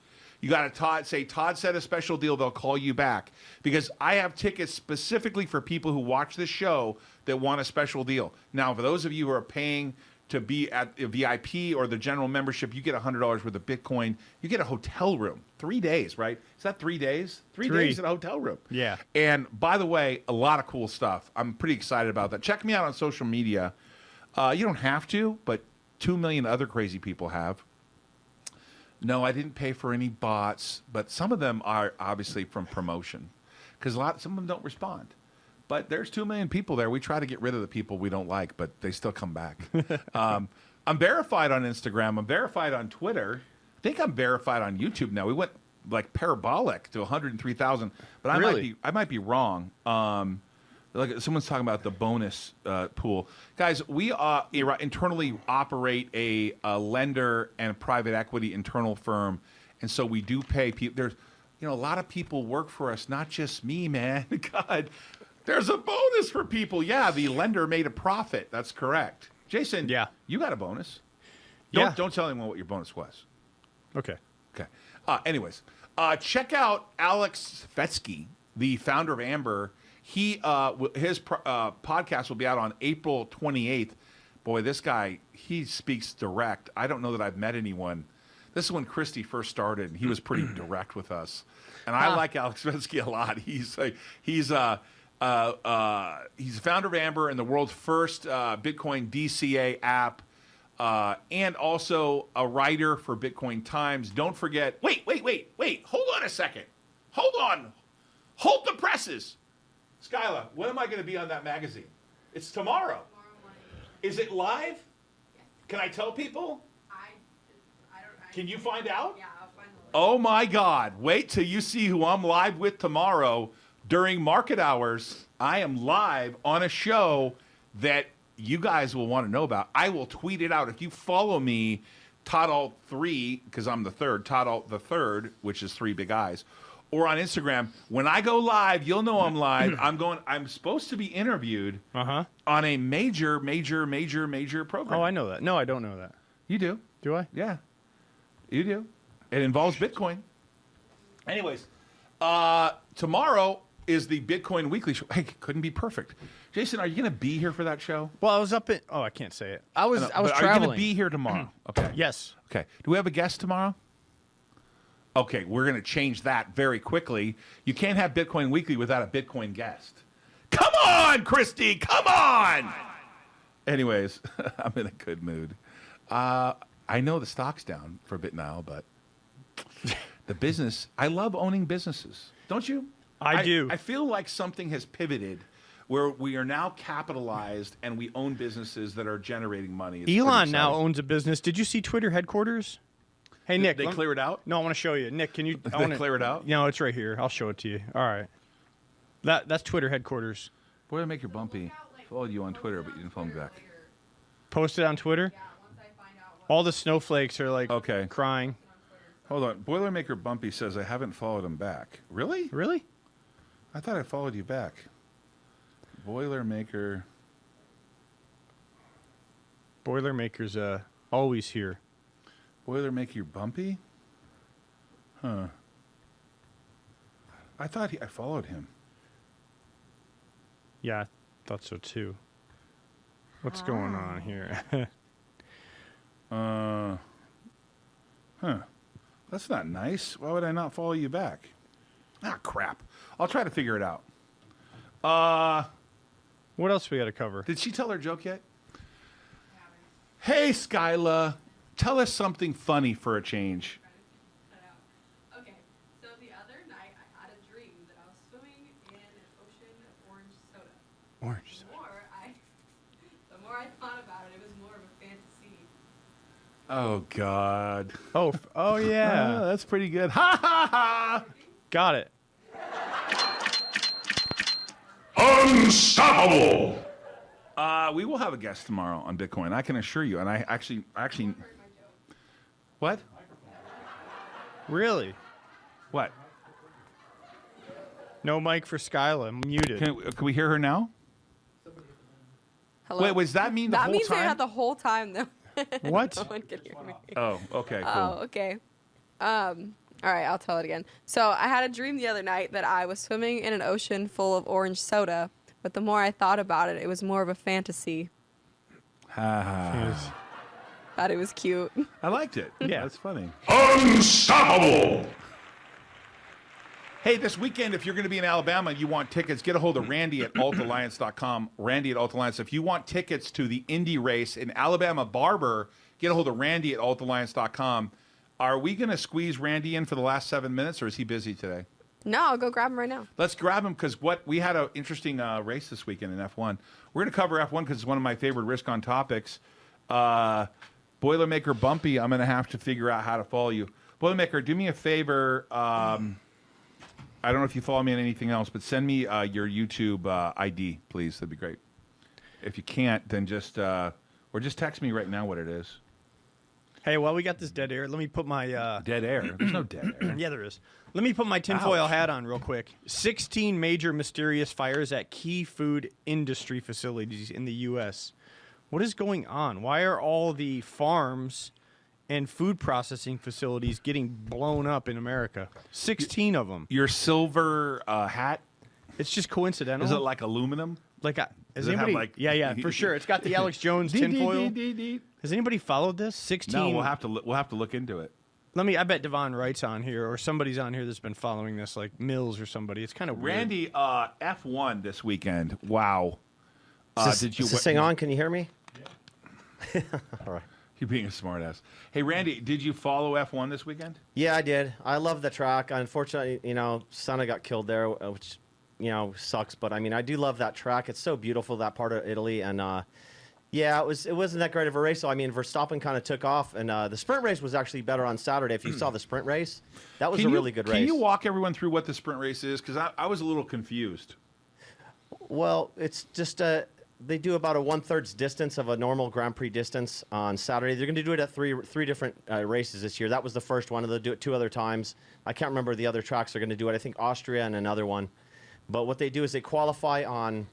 [SPEAKER 1] You got to say, Todd said a special deal. They'll call you back because I have tickets specifically for people who watch this show that want a special deal. Now, for those of you who are paying to be at a VIP or the general membership, you get $100 worth of Bitcoin. You get a hotel room, 3 days, right? Is that 3 days? Three days in a hotel room.
[SPEAKER 3] Yeah.
[SPEAKER 1] And by the way, a lot of cool stuff. I'm pretty excited about that. Check me out on social media. You don't have to, but 2 million other crazy people have. No, I didn't pay for any bots, but some of them are obviously from promotion because some of them don't respond. But there's 2 million people there. We try to get rid of the people we don't like, but they still come back. I'm verified on Instagram. I'm verified on Twitter. I think I'm verified on YouTube now. We went like parabolic to 103,000, but I might be wrong. Like someone's talking about the bonus pool. Guys, we internally operate a lender and a private equity internal firm, and so we do pay people. There's, a lot of people work for us, not just me, man. God, there's a bonus for people. Yeah, the lender made a profit. That's correct. Jason,
[SPEAKER 3] Yeah.
[SPEAKER 1] You got a bonus.
[SPEAKER 3] Yeah.
[SPEAKER 1] Don't tell anyone what your bonus was.
[SPEAKER 3] Okay.
[SPEAKER 1] Okay. Anyways, check out Alex Fetsky, the founder of Amber. His podcast will be out on April 28th. Boy, this guy, he speaks direct. I don't know that I've met anyone. This is when Christie first started, and he was pretty direct with us. And I like Alex Fetsky a lot. He's the founder of Amber and the world's first Bitcoin DCA app, and also a writer for Bitcoin Times. Don't forget. Wait. Hold on a second. Hold on. Hold the presses. Skyla, when am I going to be on that magazine? It's tomorrow.
[SPEAKER 4] Tomorrow morning.
[SPEAKER 1] Is it live?
[SPEAKER 4] Yes.
[SPEAKER 1] Can I tell people?
[SPEAKER 4] I
[SPEAKER 1] Can you find out?
[SPEAKER 4] Yeah, I'll find the link.
[SPEAKER 1] Oh my God. Wait till you see who I'm live with tomorrow during market hours. I am live on a show that you guys will want to know about. I will tweet it out. If you follow me, Todd Ault 3, because I'm the third, Todd Ault the third, which is 3 big eyes, or on Instagram. When I go live, you'll know I'm live. I'm supposed to be interviewed on a major program.
[SPEAKER 3] Oh, I know that. No, I don't know that.
[SPEAKER 1] You do.
[SPEAKER 3] Do I?
[SPEAKER 1] Yeah. You do. It involves Bitcoin. Anyways, tomorrow is the Bitcoin Weekly show. Hey, couldn't be perfect. Jason, are you going to be here for that show?
[SPEAKER 3] Well, I was up in. Oh, I can't say it. I was
[SPEAKER 1] But
[SPEAKER 3] traveling.
[SPEAKER 1] Are you going to be here tomorrow? Okay.
[SPEAKER 3] Yes.
[SPEAKER 1] Okay. Do we have a guest tomorrow? Okay, we're going to change that very quickly. You can't have Bitcoin Weekly without a Bitcoin guest. Come on, Christy, come on! Anyways, I'm in a good mood. I know the stock's down for BitNile, but the business, I love owning businesses. Don't you?
[SPEAKER 3] I do.
[SPEAKER 1] I feel like something has pivoted where we are now capitalized and we own businesses that are generating money. It's
[SPEAKER 3] Elon
[SPEAKER 1] pretty
[SPEAKER 3] now
[SPEAKER 1] exciting.
[SPEAKER 3] owns a business. Did you see Twitter headquarters? Hey, Nick.
[SPEAKER 1] They clear it out?
[SPEAKER 3] No, I want to show you. Nick, can you?
[SPEAKER 1] They clear it out?
[SPEAKER 3] No, it's right here. I'll show it to you. All right. That's Twitter headquarters.
[SPEAKER 1] Boy, I make your bumpy. Followed you on Twitter, but you didn't follow me back.
[SPEAKER 3] Posted on Twitter. All the snowflakes are like
[SPEAKER 1] Okay.
[SPEAKER 3] crying.
[SPEAKER 1] Hold on. Boilermaker Bumpy says I haven't followed him back. Really?
[SPEAKER 3] Really?
[SPEAKER 1] I thought I followed you back. Boilermaker.
[SPEAKER 3] Boilermaker's always here.
[SPEAKER 1] Boilermaker Bumpy? Huh. I thought I followed him.
[SPEAKER 3] Yeah, I thought so too. What's going on here?
[SPEAKER 1] Huh. That's not nice. Why would I not follow you back? Ah, crap. I'll try to figure it out.
[SPEAKER 3] What else we got to cover?
[SPEAKER 1] Did she tell her joke yet? Hey, Skyla. Tell us something funny for a change.
[SPEAKER 4] Okay, so the other night I had a dream that I was swimming in an ocean of orange soda.
[SPEAKER 3] Orange.
[SPEAKER 4] The more I thought about it, it was more of a fantasy.
[SPEAKER 1] Oh, God.
[SPEAKER 3] Oh yeah.
[SPEAKER 1] That's pretty good. Ha, ha, ha.
[SPEAKER 3] Got it.
[SPEAKER 5] Unstoppable!
[SPEAKER 1] We will have a guest tomorrow on Bitcoin. I can assure you. And I actually. What?
[SPEAKER 3] Really?
[SPEAKER 1] What?
[SPEAKER 3] No mic for Skyla. Muted.
[SPEAKER 1] Can we hear her now?
[SPEAKER 4] Hello?
[SPEAKER 1] Wait, does that mean the
[SPEAKER 4] that
[SPEAKER 1] whole
[SPEAKER 4] means
[SPEAKER 1] time?
[SPEAKER 4] they had the whole time though.
[SPEAKER 3] What?
[SPEAKER 4] No one could hear me.
[SPEAKER 1] Oh, okay, cool.
[SPEAKER 4] Oh, okay. All right, I'll tell it again. So I had a dream the other night that I was swimming in an ocean full of orange soda, but the more I thought about it, it was more of a fantasy.
[SPEAKER 1] Ha, ha.
[SPEAKER 4] Thought it was cute.
[SPEAKER 1] I liked it.
[SPEAKER 3] Yeah.
[SPEAKER 1] That's funny.
[SPEAKER 5] Unstoppable!
[SPEAKER 1] Hey, this weekend, if you're going to be in Alabama and you want tickets, get a hold of Randy at altalliance.com. Randy at Altalliance. If you want tickets to the Indy race in Alabama Barber, get a hold of Randy at altalliance.com. Are we going to squeeze Randy in for the last 7 minutes, or is he busy today?
[SPEAKER 4] No, I'll go grab him right now.
[SPEAKER 1] Let's grab him because we had an interesting race this weekend in F1. We're going to cover F1 because it's one of my favorite risk-on topics. Boilermaker Bumpy, I'm going to have to figure out how to follow you. Boilermaker, do me a favor. I don't know if you follow me on anything else, but send me your YouTube ID, please. That'd be great. If you can't, then just text me right now what it is.
[SPEAKER 3] Hey, while we got this dead air, let me put my
[SPEAKER 1] Dead air. There's no dead air.
[SPEAKER 3] yeah, there is. Let me put my tinfoil
[SPEAKER 1] Ouch.
[SPEAKER 3] hat on real quick. 16 major mysterious fires at key food industry facilities in the U.S. What is going on? Why are all the farms and food processing facilities getting blown up in America? 16 of them.
[SPEAKER 1] Your silver hat,
[SPEAKER 3] It's just coincidental.
[SPEAKER 1] is it like aluminum?
[SPEAKER 3] Like,
[SPEAKER 1] Does
[SPEAKER 3] has
[SPEAKER 1] it have,
[SPEAKER 3] anybody?
[SPEAKER 1] like-
[SPEAKER 3] Yeah, for sure. It's got the Alex Jones tinfoil. Has anybody followed this? 16.
[SPEAKER 1] No, we'll have to look into it.
[SPEAKER 3] I bet Devon Wright's on here, or somebody's on here that's been following this, like Mills or somebody. It's kind of weird.
[SPEAKER 1] Randy, F1 this weekend. Wow.
[SPEAKER 6] Is this thing on? Can you hear me? All right.
[SPEAKER 1] You're being a smartass. Hey, Randy, did you follow F1 this weekend?
[SPEAKER 6] Yeah, I did. I love the track. Unfortunately, Senna got killed there, which, sucks. But I mean, I do love that track. It's so beautiful, that part of Italy. And yeah, it wasn't that great of a race. So I mean, Verstappen kind of took off, and the sprint race was actually better on Saturday. If you saw the sprint race, that was a really good race.
[SPEAKER 1] Can you walk everyone through what the sprint race is? Because I was a little confused.
[SPEAKER 6] Well, it's just they do about a 1/3 distance of a normal Grand Prix distance on Saturday. They're going to do it at three different races this year. That was the first one. They'll do it 2 other times. I can't remember the other tracks they're going to do it. I think Austria and another one. But what they do is they qualify on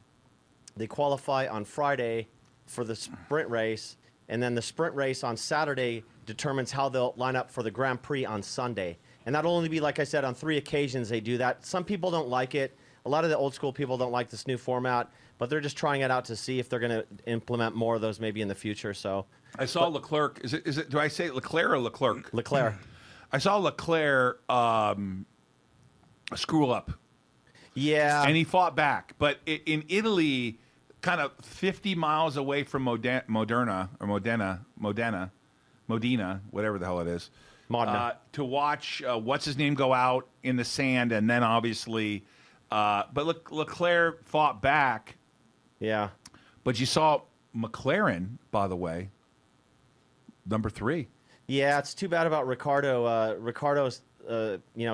[SPEAKER 6] Friday for the sprint race, and then the sprint race on Saturday determines how they'll line up for the Grand Prix on Sunday. And that'll only be, like I said, on 3 occasions they do that. Some people don't like it. A lot of the old school people don't like this new format, but they're just trying it out to see if they're going to implement more of those maybe in the future. So
[SPEAKER 1] I saw Leclerc. Is it? Do I say Leclerc or Leclerc?
[SPEAKER 6] Leclerc.
[SPEAKER 1] I saw Leclerc screw up.
[SPEAKER 6] Yeah.
[SPEAKER 1] And he fought back. But in Italy, kind of 50 miles away from Modena, whatever the hell it is,
[SPEAKER 6] Modena.
[SPEAKER 1] to watch what's his name go out in the sand, and then obviously, but Leclerc fought back.
[SPEAKER 6] Yeah.
[SPEAKER 1] But you saw McLaren, by the way, number 3.
[SPEAKER 6] Yeah, it's too bad about Ricardo. Ricardo's,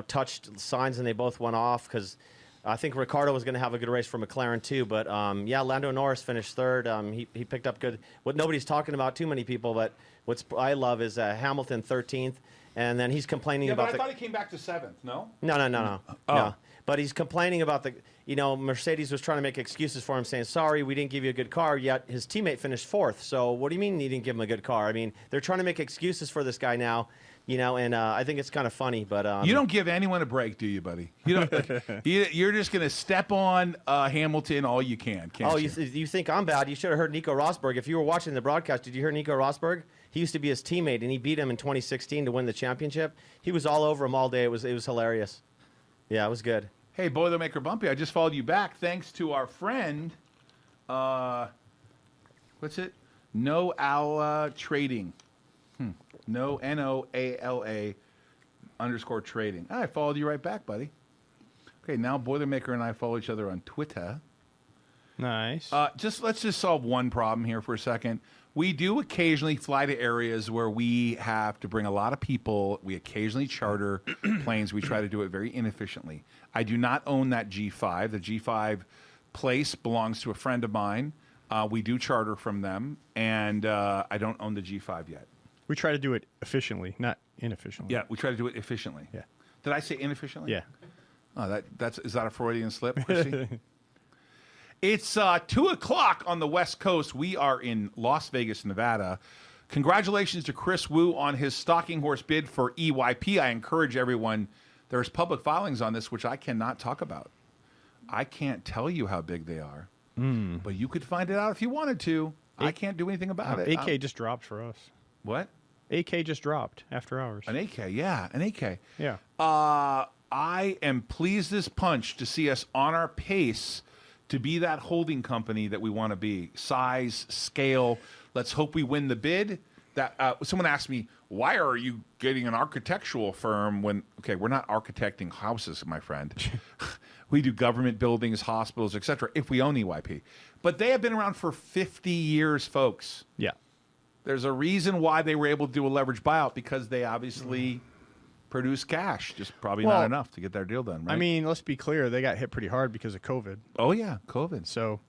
[SPEAKER 6] touched signs and they both went off because I think Ricardo was going to have a good race for McLaren too. But yeah, Lando Norris finished 3rd. He picked up good. What nobody's talking about, too many people, but I love is Hamilton 13th, and then he's complaining about.
[SPEAKER 1] But I thought he came back to 7th. No.
[SPEAKER 6] No.
[SPEAKER 1] Oh.
[SPEAKER 6] No. But he's complaining about Mercedes was trying to make excuses for him, saying, sorry, we didn't give you a good car, yet his teammate finished 4th. So what do you mean you didn't give him a good car? I mean, they're trying to make excuses for this guy now, and I think it's kind of funny. But
[SPEAKER 1] you don't give anyone a break, do you, buddy? You don't. You're just going to step on Hamilton all you can, can't you?
[SPEAKER 6] You think I'm bad? You should have heard Nico Rosberg. If you were watching the broadcast, did you hear Nico Rosberg? He used to be his teammate, and he beat him in 2016 to win the championship. He was all over him all day. It was hilarious. Yeah, it was good.
[SPEAKER 1] Hey, Boilermaker Bumpy, I just followed you back thanks to our friend, what's it? Noala Trading. No, Noala _trading. I followed you right back, buddy. Okay, now Boilermaker and I follow each other on Twitter.
[SPEAKER 3] Nice.
[SPEAKER 1] Let's just solve one problem here for a second. We do occasionally fly to areas where we have to bring a lot of people. We occasionally charter planes. We try to do it very inefficiently. I do not own that G5. The G5 place belongs to a friend of mine. We do charter from them, and I don't own the G5 yet.
[SPEAKER 3] We try to do it efficiently, not inefficiently.
[SPEAKER 1] Yeah, we try to do it efficiently.
[SPEAKER 3] Yeah.
[SPEAKER 1] Did I say inefficiently?
[SPEAKER 3] Yeah.
[SPEAKER 1] Oh, is that a Freudian slip, Chrissy? It's 2 o'clock on the West Coast. We are in Las Vegas, Nevada. Congratulations to Chris Wu on his stalking horse bid for EYP. I encourage everyone. There's public filings on this, which I cannot talk about. I can't tell you how big they are, but you could find it out if you wanted to. I can't do anything about it.
[SPEAKER 3] AK just dropped for us.
[SPEAKER 1] What?
[SPEAKER 3] AK just dropped after hours.
[SPEAKER 1] An AK, yeah, an AK.
[SPEAKER 3] Yeah.
[SPEAKER 1] I am pleased as punch to see us on our pace to be that holding company that we want to be. Size, scale. Let's hope we win the bid. That someone asked me, why are you getting an architectural firm when? Okay, we're not architecting houses, my friend. We do government buildings, hospitals, etc. If we own EYP, but they have been around for 50 years, folks.
[SPEAKER 3] Yeah.
[SPEAKER 1] There's a reason why they were able to do a leveraged buyout, because they obviously produce cash, just probably not enough to get their deal done, right?
[SPEAKER 3] I mean, let's be clear. They got hit pretty hard because of COVID.
[SPEAKER 1] Oh, yeah, COVID.
[SPEAKER 3] So,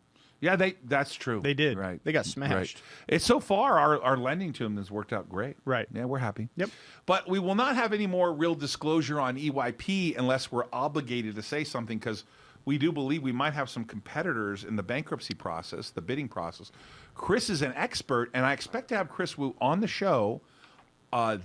[SPEAKER 1] yeah, that's true.
[SPEAKER 3] They did.
[SPEAKER 1] Right.
[SPEAKER 3] They got smashed.
[SPEAKER 1] Right. It's so far, our lending to them has worked out great.
[SPEAKER 3] Right.
[SPEAKER 1] Yeah, we're happy.
[SPEAKER 3] Yep.
[SPEAKER 1] But we will not have any more real disclosure on EYP unless we're obligated to say something, because we do believe we might have some competitors in the bankruptcy process, the bidding process. Chris is an expert, and I expect to have Chris Wu on the show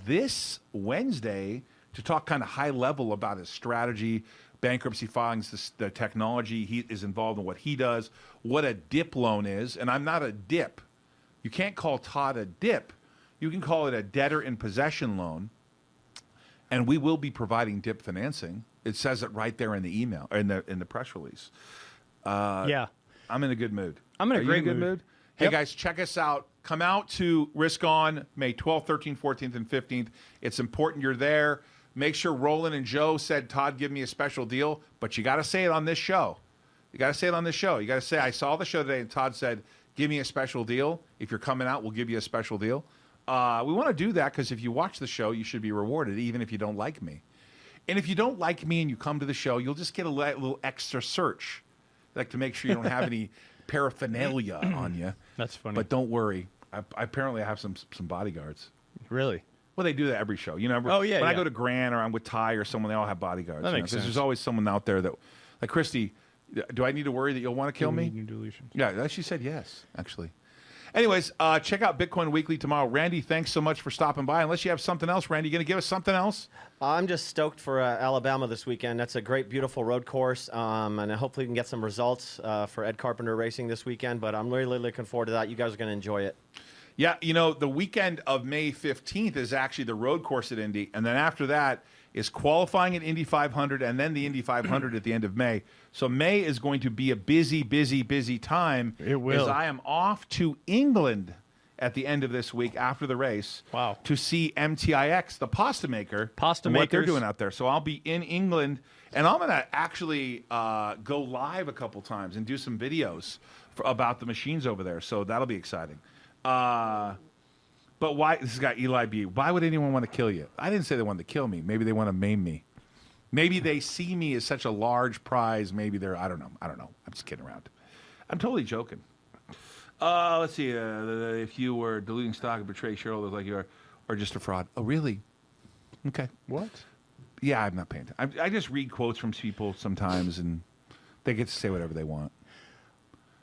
[SPEAKER 1] this Wednesday to talk kind of high level about his strategy, bankruptcy filings, the technology he is involved in, what he does, what a DIP loan is. And I'm not a DIP. You can't call Todd a DIP. You can call it a debtor in possession loan. And we will be providing DIP financing. It says it right there in the email, or in the press release.
[SPEAKER 3] Yeah.
[SPEAKER 1] I'm in a good mood.
[SPEAKER 3] I'm in a
[SPEAKER 1] Are you
[SPEAKER 3] great
[SPEAKER 1] good
[SPEAKER 3] mood.
[SPEAKER 1] Hey,
[SPEAKER 3] Yep.
[SPEAKER 1] guys, check us out. Come out to Risk On May 12th, 13th, 14th, and 15th. It's important you're there. Make sure Roland and Joe said, Todd, give me a special deal. But you got to say it on this show. You got to say it on this show. You got to say, I saw the show today, and Todd said, give me a special deal. If you're coming out, we'll give you a special deal. We want to do that because if you watch the show, you should be rewarded, even if you don't like me. And if you don't like me and you come to the show, you'll just get a little extra search, like to make sure you don't have any paraphernalia on you.
[SPEAKER 3] That's funny.
[SPEAKER 1] But don't worry. I apparently have some bodyguards.
[SPEAKER 3] Really?
[SPEAKER 1] Well, they do that every show. You know,
[SPEAKER 3] Oh, yeah,
[SPEAKER 1] when I
[SPEAKER 3] yeah.
[SPEAKER 1] go to Grant or I'm with Ty or someone, they all have bodyguards.
[SPEAKER 3] That
[SPEAKER 1] you know,
[SPEAKER 3] makes
[SPEAKER 1] 'cause
[SPEAKER 3] sense.
[SPEAKER 1] There's always someone out there that, like Christy, do I need to worry that you'll want to kill me?
[SPEAKER 3] New deletions.
[SPEAKER 1] Yeah, she said yes, actually. Anyways, check out Bitcoin Weekly tomorrow. Randy, thanks so much for stopping by. Unless you have something else, Randy, you going to give us something else?
[SPEAKER 6] I'm just stoked for Alabama this weekend. That's a great, beautiful road course, and hopefully we can get some results for Ed Carpenter Racing this weekend. But I'm really looking forward to that. You guys are going to enjoy it.
[SPEAKER 1] Yeah, you know, the weekend of May 15th is actually the road course at Indy. And then after that is qualifying at Indy 500 and then the Indy 500 at the end of May. So May is going to be a busy, busy, busy time.
[SPEAKER 3] It will.
[SPEAKER 1] As I am off to England at the end of this week after the race.
[SPEAKER 3] Wow.
[SPEAKER 1] To see MTIX, the pasta maker.
[SPEAKER 3] Pasta
[SPEAKER 1] and what they're
[SPEAKER 3] makers.
[SPEAKER 1] doing out there. So I'll be in England, and I'm going to actually go live a couple times and do some videos about the machines over there. So that'll be exciting. But why? This guy Eli B. Why would anyone want to kill you? I didn't say they wanted to kill me. Maybe they want to maim me. Maybe they see me as such a large prize. Maybe they're. I don't know. I'm just kidding around. I'm totally joking. Let's see. If you were diluting stock and betray shareholders like you are, or just a fraud. Oh, really? Okay.
[SPEAKER 3] What?
[SPEAKER 1] Yeah, I'm not paying attention. I just read quotes from people sometimes, and they get to say whatever they want.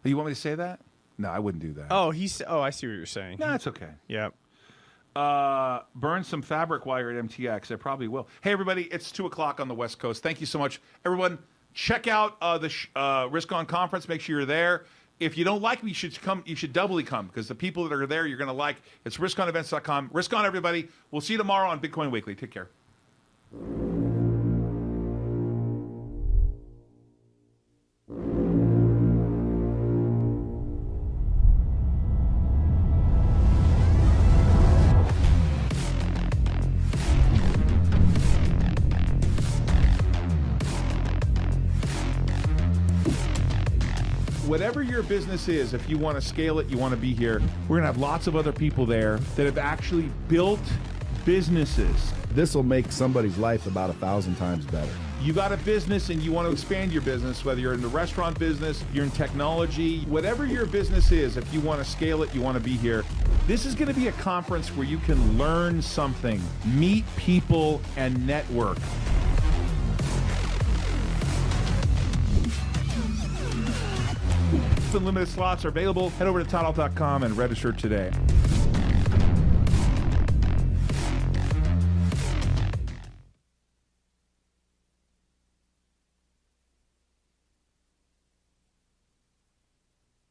[SPEAKER 1] You want me to say that? No, I wouldn't do that.
[SPEAKER 3] Oh, I see what you're saying.
[SPEAKER 1] No, it's okay.
[SPEAKER 3] Yeah.
[SPEAKER 1] Burn some fabric wire at MTX. I probably will. Hey, everybody, it's 2 o'clock on the West Coast. Thank you so much. Everyone, check out the Risk On Conference. Make sure you're there. If you don't like me, you should come. You should doubly come because the people that are there, you're going to like. It's riskonevents.com. Risk On, everybody. We'll see you tomorrow on Bitcoin Weekly. Take care. Whatever your business is, if you want to scale it, you want to be here, we're going to have lots of other people there that have actually built businesses.
[SPEAKER 7] This will make somebody's life about 1,000 times better.
[SPEAKER 1] You got a business and you want to expand your business, whether you're in the restaurant business, you're in technology, whatever your business is, if you want to scale it, you want to be here. This is going to be a conference where you can learn something, meet people, and network. Limited slots are available. Head over to ToddAult.com and register today.